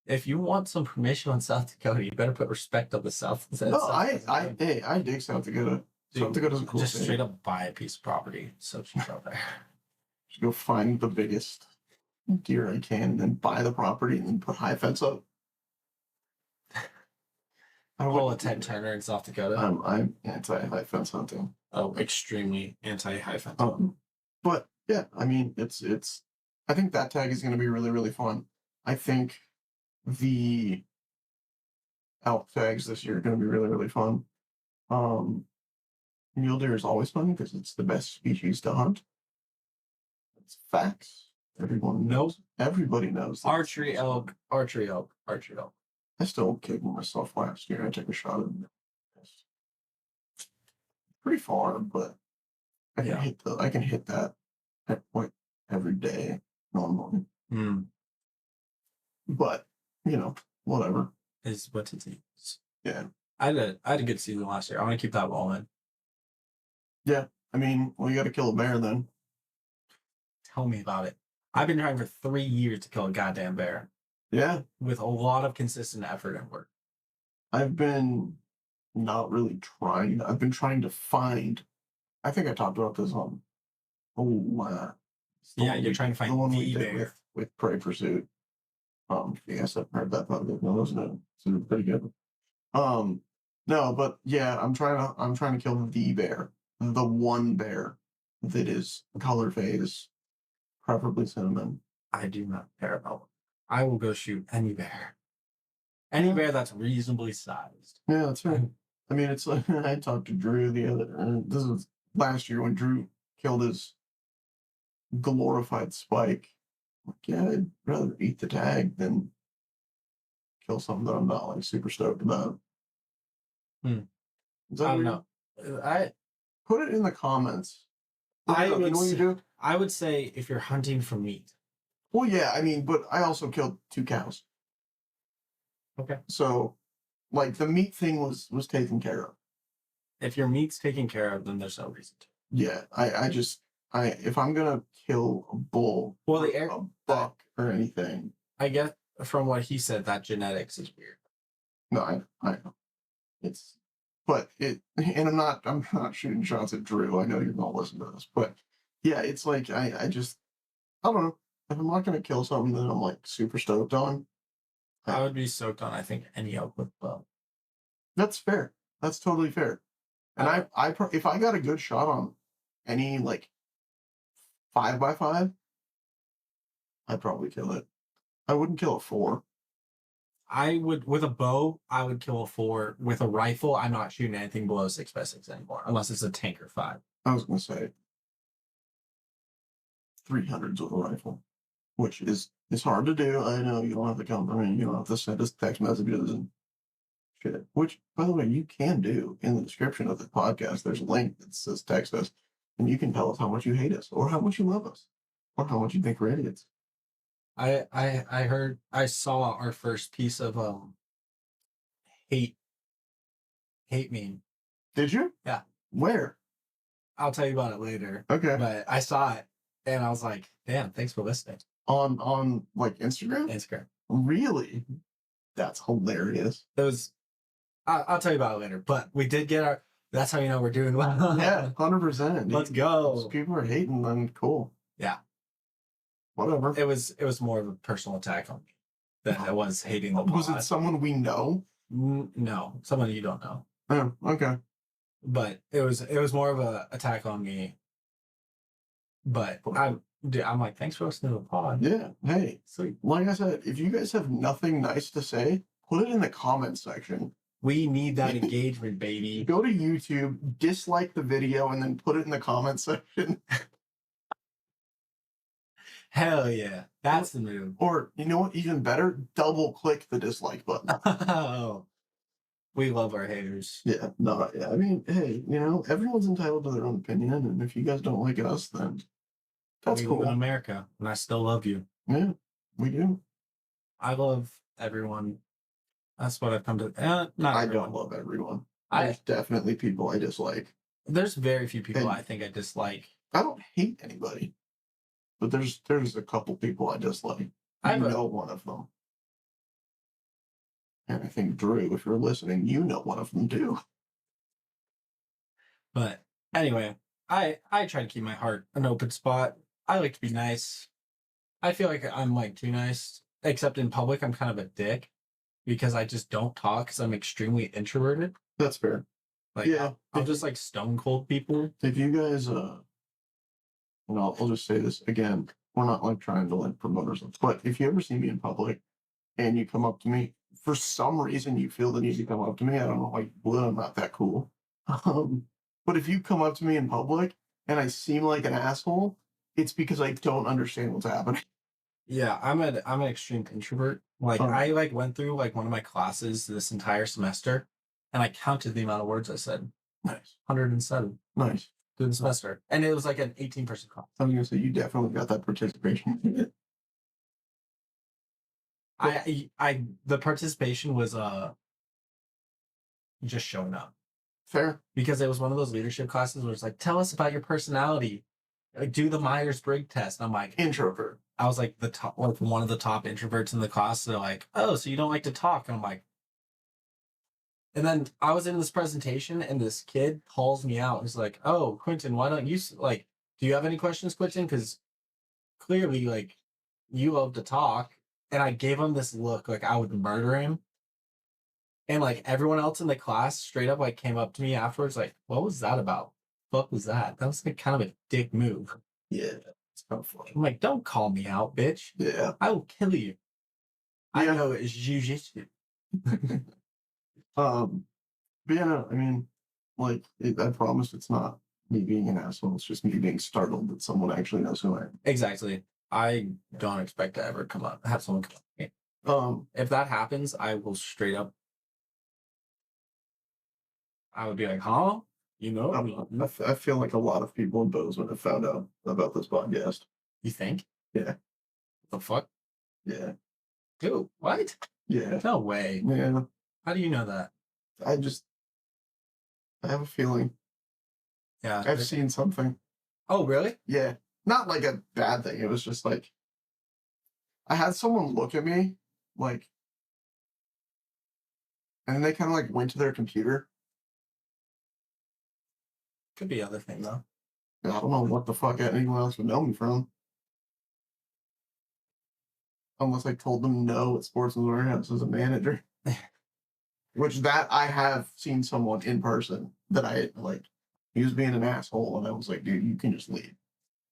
If you want some permission on South Dakota, you better put respect on the South.
No, I dig South Dakota.
Dude,
South Dakota's a cool
just
state.
straight up buy a piece of property. So she's out there.
Just go find the biggest deer I can, and then buy the property, and then put high fence up.
I pull a Ted Turner in South Dakota.
I'm anti high fence hunting.
Oh, extremely anti high fence.
But yeah, I mean, it's. I think that tag is going to be really, really fun. I think the elk tags this year are going to be really, really fun. Mule deer is always fun because it's the best species to hunt. It's facts. Everyone knows. Everybody knows.
Archery elk.
I still killed myself last year. I took a shot at it. Pretty far, but I can hit that at point every day normally. But whatever.
Is what it is.
Yeah.
I had a good season last year. I want to keep that rolling.
Yeah. I mean, well, you got to kill a bear then.
Tell me about it. I've been trying for 3 years to kill a goddamn bear.
Yeah.
With a lot of consistent effort and work.
I've been not really trying. I've been trying to find. I think I talked about this on.
Yeah, you're trying to find
the one
the
we did
bear.
with Prey Pursuit. Yes, I've heard that probably, wasn't it? It's pretty good. No, but yeah, I'm trying to kill the bear, the one bear that is color phase, preferably cinnamon.
I do not care about. I will go shoot any bear. Any bear that's reasonably sized.
Yeah, that's right. I mean, it's like I talked to Drew this was last year when Drew killed his glorified spike. Like, yeah, I'd rather eat the tag than kill something that I'm not like super stoked about.
I don't know. I
put it in the comments.
I would say if you're hunting for meat.
Well, yeah, I mean, but I also killed 2 cows.
Okay.
So, like, the meat thing was taken care of.
If your meat's taken care of, then there's no reason to.
Yeah, if I'm gonna kill a bull,
well,
a buck or anything,
I get from what he said that genetics is weird.
No, I know. And I'm not shooting shots at Drew. I know you're gonna listen to this, but yeah, it's like I don't know. If I'm not gonna kill something that I'm like super stoked on,
I would be stoked on, I think, any elk with bow.
That's fair. That's totally fair. And if I got a good shot on any like 5x5, I'd probably kill it. I wouldn't kill a 4.
I would, with a bow, I would kill a 4. With a rifle, I'm not shooting anything below 6x6 anymore, unless it's a tank or 5.
I was gonna say 300s with a rifle, which is It's hard to do. I know you don't have to come from me. You don't have to send us text messages and shit. Which, by the way, you can do in the description of the podcast. There's a link that says text us, and you can tell us how much you hate us, or how much you love us, or how much you think we're idiots.
I saw our first piece of hate meme.
Did you?
Yeah.
Where?
I'll tell you about it later.
Okay.
But I saw it and I was like, damn, thanks for listening.
On like Instagram?
Instagram.
Really? That's hilarious.
It was I'll tell you about it later. But we did get our that's how you know we're doing well.
Yeah, 100%.
Let's go.
If people are hating, then cool.
Yeah.
Whatever.
It was more of a personal attack on me than it was hating the pod.
Was it someone we know?
No, someone you don't know.
Oh, okay.
But it was more of a attack on me. But I'm like, thanks for listening to the pod.
Yeah. Hey,
sweet.
Like I said, if you guys have nothing nice to say, put it in the comments section.
We need that engagement, baby.
Go to YouTube, dislike the video, and then put it in the comments section.
Hell yeah. That's the move.
Or, you know what, even better, double click the dislike button.
Oh. We love our haters.
Yeah, no, yeah. I mean, hey, you know, everyone's entitled to their own opinion, and if you guys don't like us, then that's cool.
We live in America, and I still love you.
Yeah, we do.
I love everyone. That's what I've come to. Not
I
everyone.
don't love everyone.
There's
There's definitely people I dislike.
There's very few people
And
I think I dislike.
I don't hate anybody, but there's a couple people I dislike. I know one of them. And I think, Drew, if you're listening, you know one of them too.
But anyway, I try to keep my heart an open spot. I like to be nice. I feel like I'm like too nice, except in public I'm kind of a dick because I just don't talk because I'm extremely introverted.
That's fair.
Like,
yeah,
I'll just like stone cold people.
If you guys, and I'll just say this again, we're not like trying to like promote ourselves, but if you ever see me in public and you come up to me, for some reason you feel the need to come up to me, I don't know, like, well, I'm not that cool. But if you come up to me in public and I seem like an asshole, it's because I don't understand what's happening.
Yeah, I'm an extreme introvert. Like I like went through like one of my classes this entire semester, and I counted the amount of words I said.
Nice.
107.
Nice.
Through the semester, and it was like an 18-person class.
I'm gonna say you definitely got that participation.
The participation was just showing up.
Fair.
Because it was one of those leadership classes where it's like, tell us about your personality. Like, do the Myers-Briggs test. And I'm like,
introvert.
I was like one of the top introverts in the class. So they're like, oh, so you don't like to talk? And I'm like, and then I was in this presentation and this kid calls me out. He's like, oh, Quentin, why don't you like, do you have any questions, Quentin? Because clearly, like, you love to talk. And I gave him this look like I would murder him. And like everyone else in the class straight up like came up to me afterwards, like, what was that about? What was that? That was like kind of a dick move.
Yeah. It's kind of funny.
I'm like, don't call me out, bitch.
Yeah.
I will kill you.
Yeah.
I know it's jujitsu.
But yeah, no, I mean, like, I promise it's not me being an asshole. It's just me being startled that someone actually knows who I am.
Exactly. I don't expect to ever have someone come up to me. If that happens, I will straight up. I would be like, huh? You know?
I feel like a lot of people in Bozeman have found out about this podcast.
You think?
Yeah.
The fuck?
Yeah.
Dude, what?
Yeah.
No way.
Yeah.
How do you know that?
I have a feeling.
Yeah.
I've seen something.
Oh, really?
Yeah. Not like a bad thing. It was just like, I had someone look at me, like, and then they kind of like went to their computer.
Could be other thing though.
I don't know what the fuck anyone else would know me from. Unless I told them no at Sportsman's Warehouse as a manager. Which that I have seen someone in person that I like, he was being an asshole and I was like, dude, you can just leave.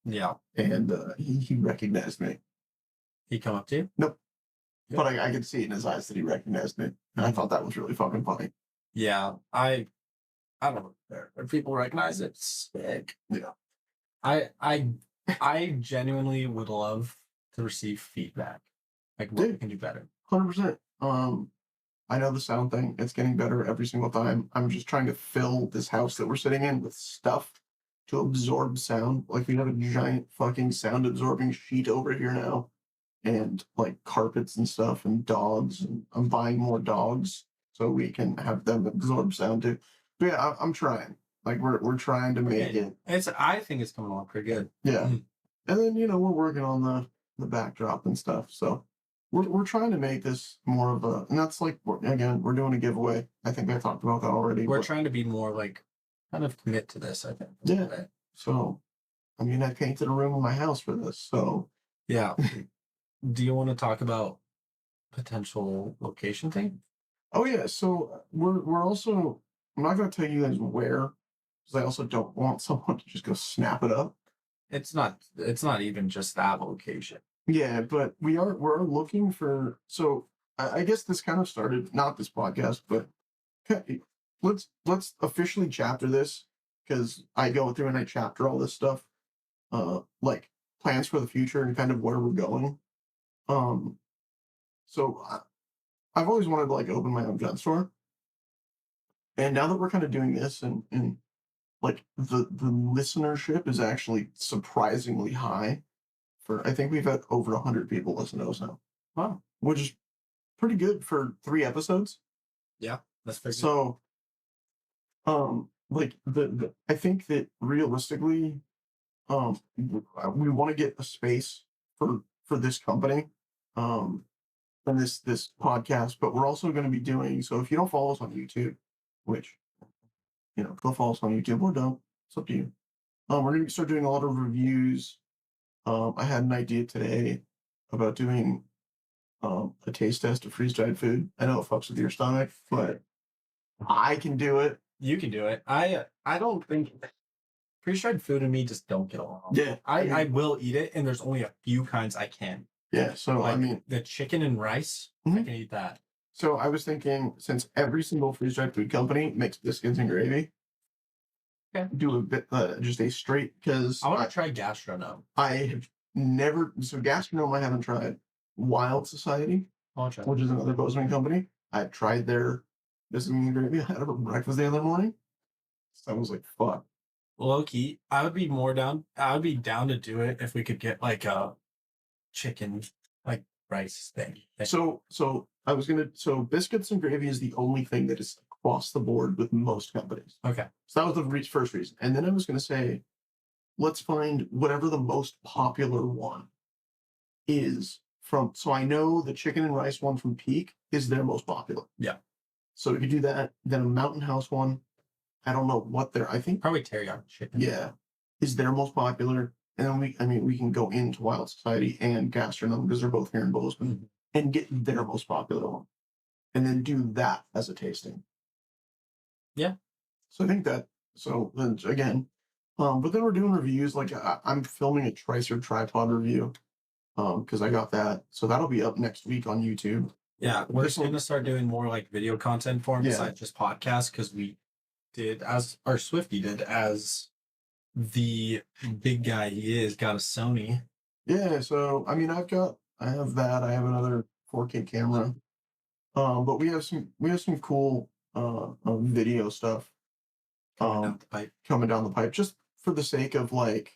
Yeah.
And he recognized me.
He come up to you?
Nope.
Yeah.
But I could see it in his eyes that he recognized me. And I thought that was really fucking funny.
Yeah. I don't know. If people recognize it, sick.
Yeah.
I genuinely would love to receive feedback. Like what we can do better.
100%. I know the sound thing. It's getting better every single time. I'm just trying to fill this house that we're sitting in with stuff to absorb sound. Like we have a giant fucking sound absorbing sheet over here now, and like carpets and stuff and dogs. And I'm buying more dogs so we can have them absorb sound too. But yeah, I'm trying. Like we're trying to make it.
I think it's coming along pretty good.
Yeah, and then we're working on the backdrop and stuff. So we're trying to make this more of a, and that's like we're doing a giveaway. I think I talked about that already.
We're trying to be more like kind of commit to this. I think.
Yeah. So, I mean, I painted a room in my house for this. So
yeah. Do you want to talk about potential location thing?
Oh yeah. So we're also. I'm not going to tell you guys where, because I also don't want someone to just go snap it up.
It's not even just that location.
Yeah, but we're looking for, so I guess this kind of started, not this podcast, but okay, let's officially chapter this, because I go through and I chapter all this stuff, like plans for the future and kind of where we're going. So I've always wanted to like open my own gun store, and now that we're kind of doing this, and like the listenership is actually surprisingly high. I think we've had over 100 people listen to us now.
Wow.
Which is pretty good for 3 episodes.
Yeah, that's pretty good.
So, like I think that realistically, we want to get a space for this company, and this podcast, but we're also going to be doing, so if you don't follow us on YouTube, which, go follow us on YouTube or don't, it's up to you. We're going to start doing a lot of reviews. I had an idea today about doing a taste test of freeze-dried food. I know it fucks with your stomach, but I can do it.
You can do it. I don't think freeze-dried food and me just don't get along.
Yeah.
I will eat it, and there's only a few kinds I can.
Yeah, so
like,
I mean,
the chicken and rice, I can eat that.
So I was thinking, since every single freeze-dried food company makes biscuits and gravy, do a bit, just a straight, because
I want to try gastronome.
I have never, so gastronome I haven't tried. Wild Society, which is another Bozeman company, I've tried their biscuits and gravy. I had it for breakfast the other morning. So I was like, fuck.
Low key, I would be down to do it if we could get like a chicken, like rice thing.
So I was gonna, so biscuits and gravy is the only thing that is across the board with most companies.
Okay.
So that was the first reason. And then I was going to say, let's find whatever the most popular one is from. So I know the chicken and rice one from Peak is their most popular.
Yeah.
So if you do that, then a Mountain House one, I don't know what I think.
Probably teriyaki chicken.
Yeah. Is their most popular. And then we can go into Wild Society and Gastronome, because they're both here in Bozeman, and get their most popular one. And then do that as a tasting.
Yeah.
So I think that, so then again, but then we're doing reviews. Like I'm filming a Tricer tripod review, because I got that. So that'll be up next week on YouTube.
Yeah, we're just going to start doing more like video content for him besides just podcasts, because we did, as our Swifty did, as the big guy he is, got a Sony.
Yeah, so I mean, I have that. I have another 4K camera. But we have some cool video stuff coming down the pipe, just for the sake of like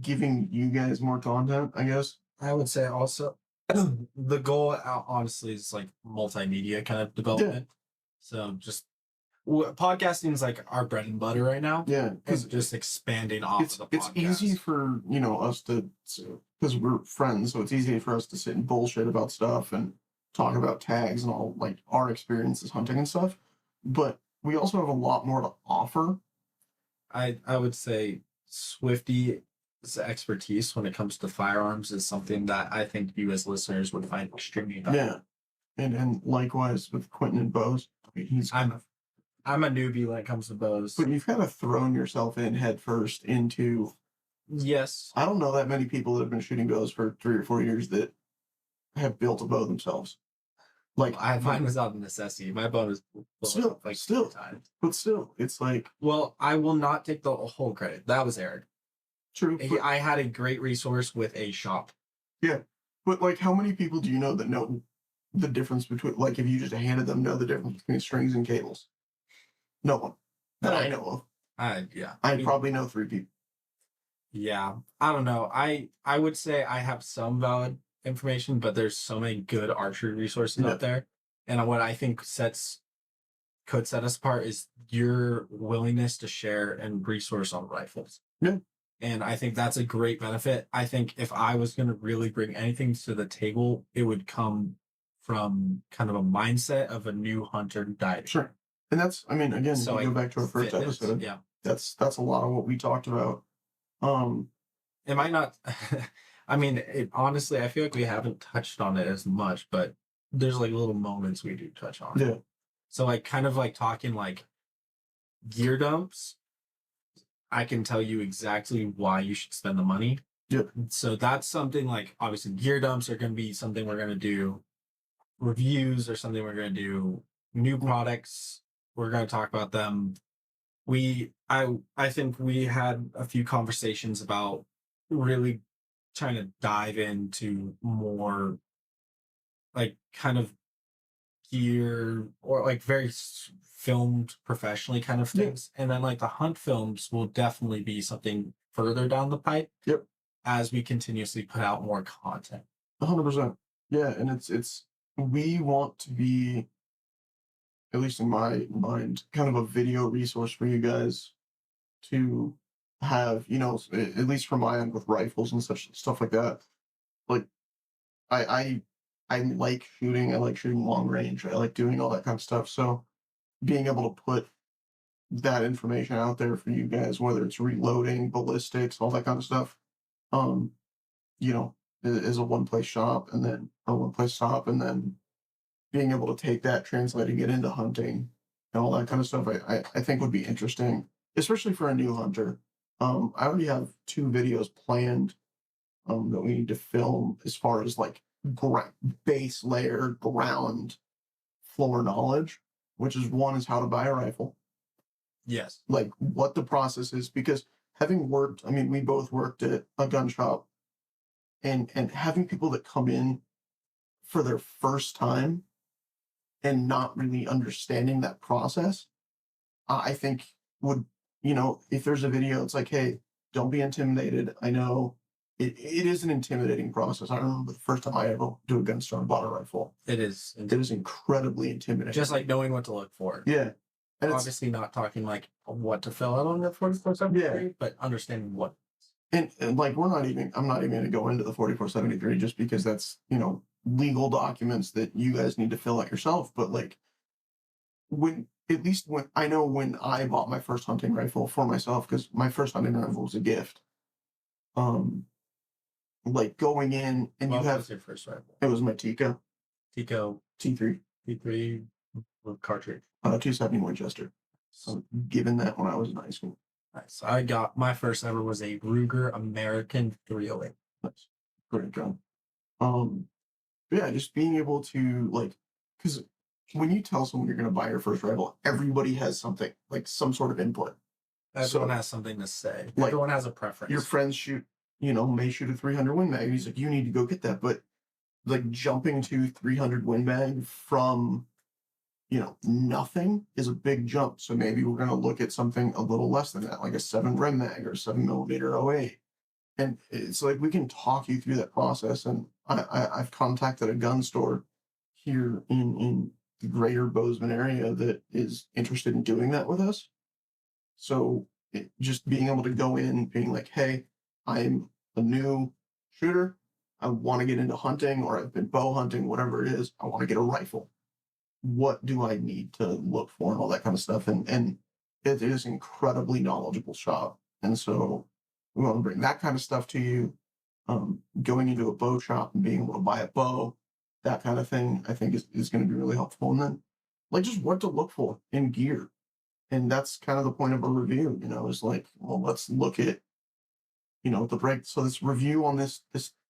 giving you guys more content, I guess.
I would say also the goal honestly is like multimedia kind of development. So just podcasting is like our bread and butter right now.
Yeah,
because just expanding off of the podcast.
It's easy for us to, because we're friends, so it's easy for us to sit and bullshit about stuff and talk about tags and all, like our experiences hunting and stuff. But we also have a lot more to offer.
I would say Swifty's expertise when it comes to firearms is something that I think you as listeners would find extremely valuable.
Yeah, and likewise with Quentin and bows.
I'm a newbie when it comes to bows.
But you've kind of thrown yourself in head first into.
Yes.
I don't know that many people that have been shooting bows for 3 or 4 years that have built a bow themselves. Like
mine was out of necessity. My bow was
still, but still, it's like.
Well, I will not take the whole credit. That was Eric.
True. But,
I had a great resource with a shop.
yeah. But like, how many people do you know that know the difference between, like, if you just handed them, know the difference between strings and cables? No one that I know of.
Yeah.
I probably know 3 people.
Yeah. I don't know. I would say I have some valid information, but there's so many good archery resources
Yeah.
out there. And what I think could set us apart is your willingness to share and resource on rifles.
Yeah.
And I think that's a great benefit. I think if I was going to really bring anything to the table, it would come from kind of a mindset of a new hunter diving.
Sure. And that's, I mean, again,
So
you go back to our first
fitness,
episode.
yeah.
That's a lot of what we talked about.
It might not, I mean, honestly, I feel like we haven't touched on it as much, but there's like little moments we do touch on.
Yeah.
So like kind of like talking like gear dumps, I can tell you exactly why you should spend the money.
Yep.
So that's something like obviously gear dumps are going to be something we're going to do. Reviews are something we're going to do. New products, we're going to talk about them. I think we had a few conversations about really trying to dive into more like kind of gear or like very filmed professionally kind of things. And then like the hunt films will definitely be something further down the pipe.
Yep.
As we continuously put out more content.
100%. Yeah. And it's, we want to be, at least in my mind, kind of a video resource for you guys to have, you know, at least from my end with rifles and such stuff like that. Like, I like shooting. I like shooting long range. I like doing all that kind of stuff. So being able to put that information out there for you guys, whether it's reloading, ballistics, all that kind of stuff, you know, is a one-place shop and then a one-place shop, and then being able to take that, translating it into hunting and all that kind of stuff, I think would be interesting, especially for a new hunter. I already have 2 videos planned that we need to film as far as like base layer ground floor knowledge, which is one is how to buy a rifle.
Yes.
Like what the process is, because having worked, I mean, we both worked at a gun shop, and having people that come in for their first time and not really understanding that process, I think would, you know, if there's a video, it's like, hey, don't be intimidated. I know it is an intimidating process. I remember the first time I ever do a gun store and bought a rifle.
It is.
It was incredibly intimidating.
Just like knowing what to look for.
Yeah.
And obviously not talking like what to fill out on the 4473,
Yeah.
but understanding what.
And like I'm not even going to go into the 4473 just because that's, you know, legal documents that you guys need to fill out yourself. But like when I bought my first hunting rifle for myself, because my first hunting rifle was a gift. Like going in and
What
you have
was your first rifle?
It was my Tico T3
with cartridge.
270 Winchester. So given that when I was in high school.
Nice. I got my first ever was a Ruger American 308.
Nice. Great gun. Yeah, just being able to like, because when you tell someone you're going to buy your first rifle, everybody has something, like some sort of input.
Everyone has something to say.
Like,
everyone has a preference.
Your friends may shoot a 300 Win Mag. He's like, you need to go get that. But like jumping to 300 Win Mag from, you know, nothing is a big jump. So maybe we're going to look at something a little less than that, like a 7 Rem Mag or 7mm 08. And it's like we can talk you through that process. And I've contacted a gun store here in the greater Bozeman area that is interested in doing that with us. So just being able to go in, being like, hey, I'm a new shooter. I want to get into hunting, or I've been bow hunting, whatever it is. I want to get a rifle. What do I need to look for and all that kind of stuff? And it is an incredibly knowledgeable shop. And so we want to bring that kind of stuff to you. Going into a bow shop and being able to buy a bow, that kind of thing, I think is going to be really helpful. And then like just what to look for in gear. And that's kind of the point of a review, you know, is like, well, let's look at, you know, the break. So this review on this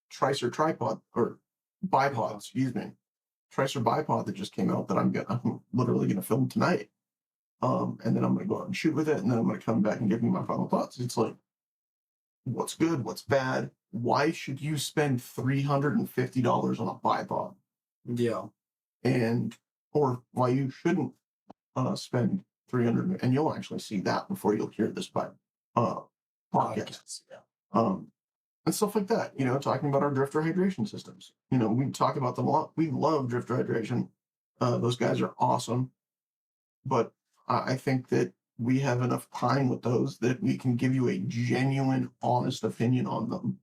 Tricer tripod or bipod, excuse me, Tricer bipod that just came out that I'm literally going to film tonight. And then I'm going to go out and shoot with it. And then I'm going to come back and give you my final thoughts. It's like, what's good, what's bad. Why should you spend $350 on a bipod?
Yeah.
And or why you shouldn't spend 300, and you'll actually see that before you'll hear this podcast.
Yeah.
And stuff like that, talking about our drifter hydration systems. We talk about them a lot. We love drifter hydration. Those guys are awesome. But I think that we have enough time with those that we can give you a genuine, honest opinion on them.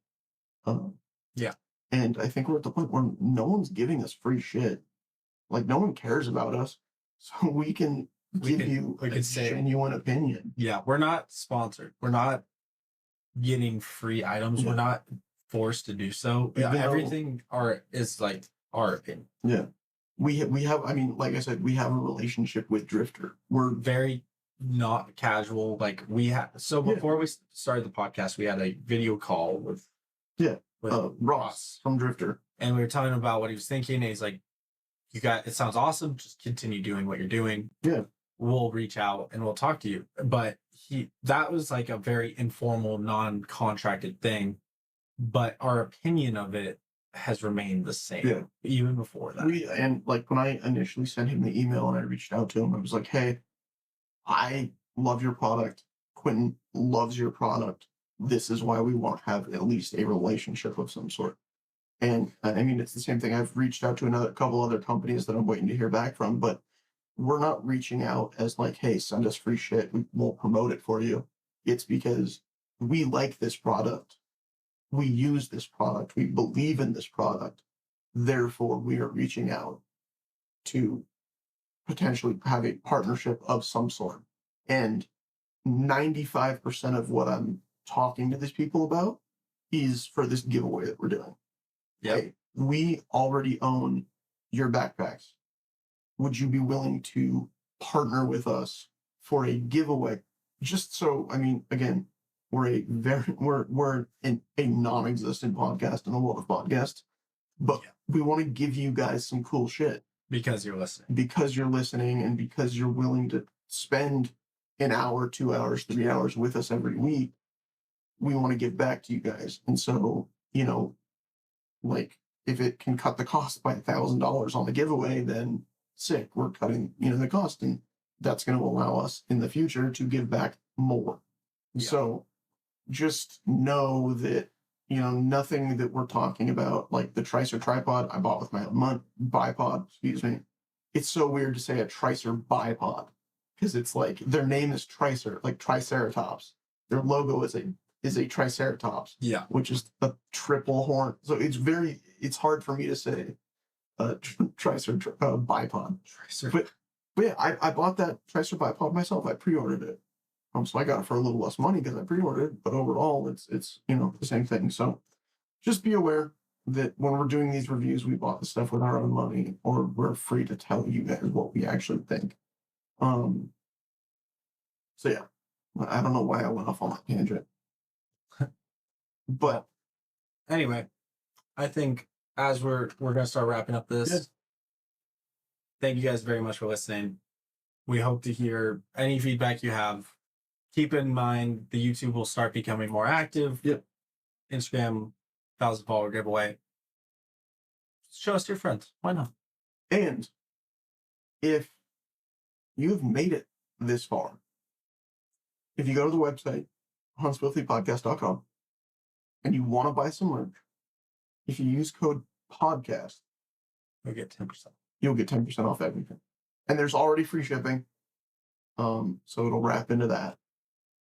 Yeah.
And I think we're at the point where no one's giving us free shit. Like, no one cares about us. So we can give you a genuine opinion.
Yeah, we're not sponsored. We're not getting free items.
Yeah.
We're not forced to do so. Yeah, everything is like our opinion.
Yeah. We have, I mean, like I said, we have a relationship with Drifter. We're
very not casual. Like before we started the podcast, we had a video call with
Ross from Drifter.
And we were telling him about what he was thinking. And he's like, it sounds awesome. Just continue doing what you're doing.
Yeah.
We'll reach out and we'll talk to you. But that was like a very informal, non-contracted thing. But our opinion of it has remained the same, even before that.
And like when I initially sent him the email and I reached out to him, I was like, hey, I love your product. Quentin loves your product. This is why we want to have at least a relationship of some sort. And I mean, it's the same thing. I've reached out to a couple other companies that I'm waiting to hear back from, but we're not reaching out as like, hey, send us free shit. We won't promote it for you. It's because we like this product. We use this product. We believe in this product. Therefore, we are reaching out to potentially have a partnership of some sort. And 95% of what I'm talking to these people about is for this giveaway that we're doing.
Yeah.
Hey, we already own your backpacks. Would you be willing to partner with us for a giveaway? Just so, I mean, again, we're a non-existent podcast and a lot of podcasts, but we want to give you guys some cool shit.
Because you're listening.
Because you're listening and because you're willing to spend an hour, 2 hours, 3 hours with us every week. We want to give back to you guys. And so, like if it can cut the cost by $1,000 on the giveaway, then sick. We're cutting, the cost, and that's going to allow us in the future to give back more. Yeah. So just know that, nothing that we're talking about, like the Tricer tripod I bought with my own bipod, excuse me. It's so weird to say a Tricer bipod because it's like their name is Tricer, like Triceratops. Their logo is a Triceratops, which is a triple horn. So it's hard for me to say Tricer bipod. Tricer. But yeah, I bought that Tricer bipod myself. I pre-ordered it. So I got it for a little less money because I pre-ordered it, but overall it's the same thing. So just be aware that when we're doing these reviews, we bought the stuff with our own money, or we're free to tell you guys what we actually think. So yeah, I don't know why I went off on that tangent. But
anyway, I think as we're gonna start wrapping up this, thank you guys very much for listening. We hope to hear any feedback you have. Keep in mind the YouTube will start becoming more active.
Yep.
Instagram 1,000 follower giveaway. Show us to your friends. Why not?
And if you've made it this far, if you go to the website, huntsfilthypodcast.com, and you want to buy some merch, if you use code podcast,
you'll get 10%.
You'll get 10% off everything. And there's already free shipping. So it'll wrap into that.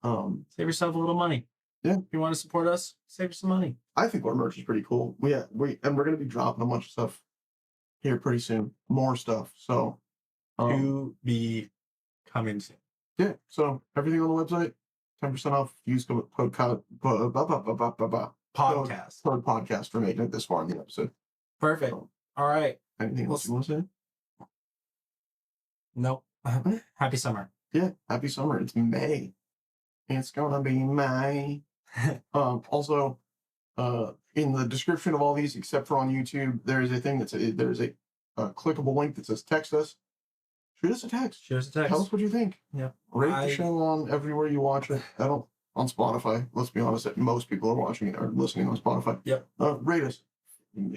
Save yourself a little money.
Yeah.
If you want to support us, save some money.
I think our merch is pretty cool. And we're going to be dropping a bunch of stuff here pretty soon. More stuff. So
to be coming soon.
Yeah. So everything on the website, 10% off. Use code podcast. Code podcast for making it this far in the episode.
Perfect. So, all right.
Anything else you want to say?
Nope. Happy summer.
Yeah. Happy summer. It's May. It's gonna be May. Also, in the description of all these, except for on YouTube, there's a thing there's a clickable link that says text us. Shoot us a text.
Shoot us a text.
Tell us what you think.
Yeah.
Rate the show on everywhere you watch it. on Spotify. Let's be honest, that most people are watching it or listening on Spotify.
Yep.
Rate us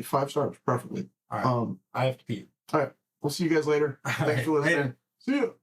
5 stars, preferably.
All right. I have to pee.
All right. We'll see you guys later. Thanks for listening.
Later.
See you.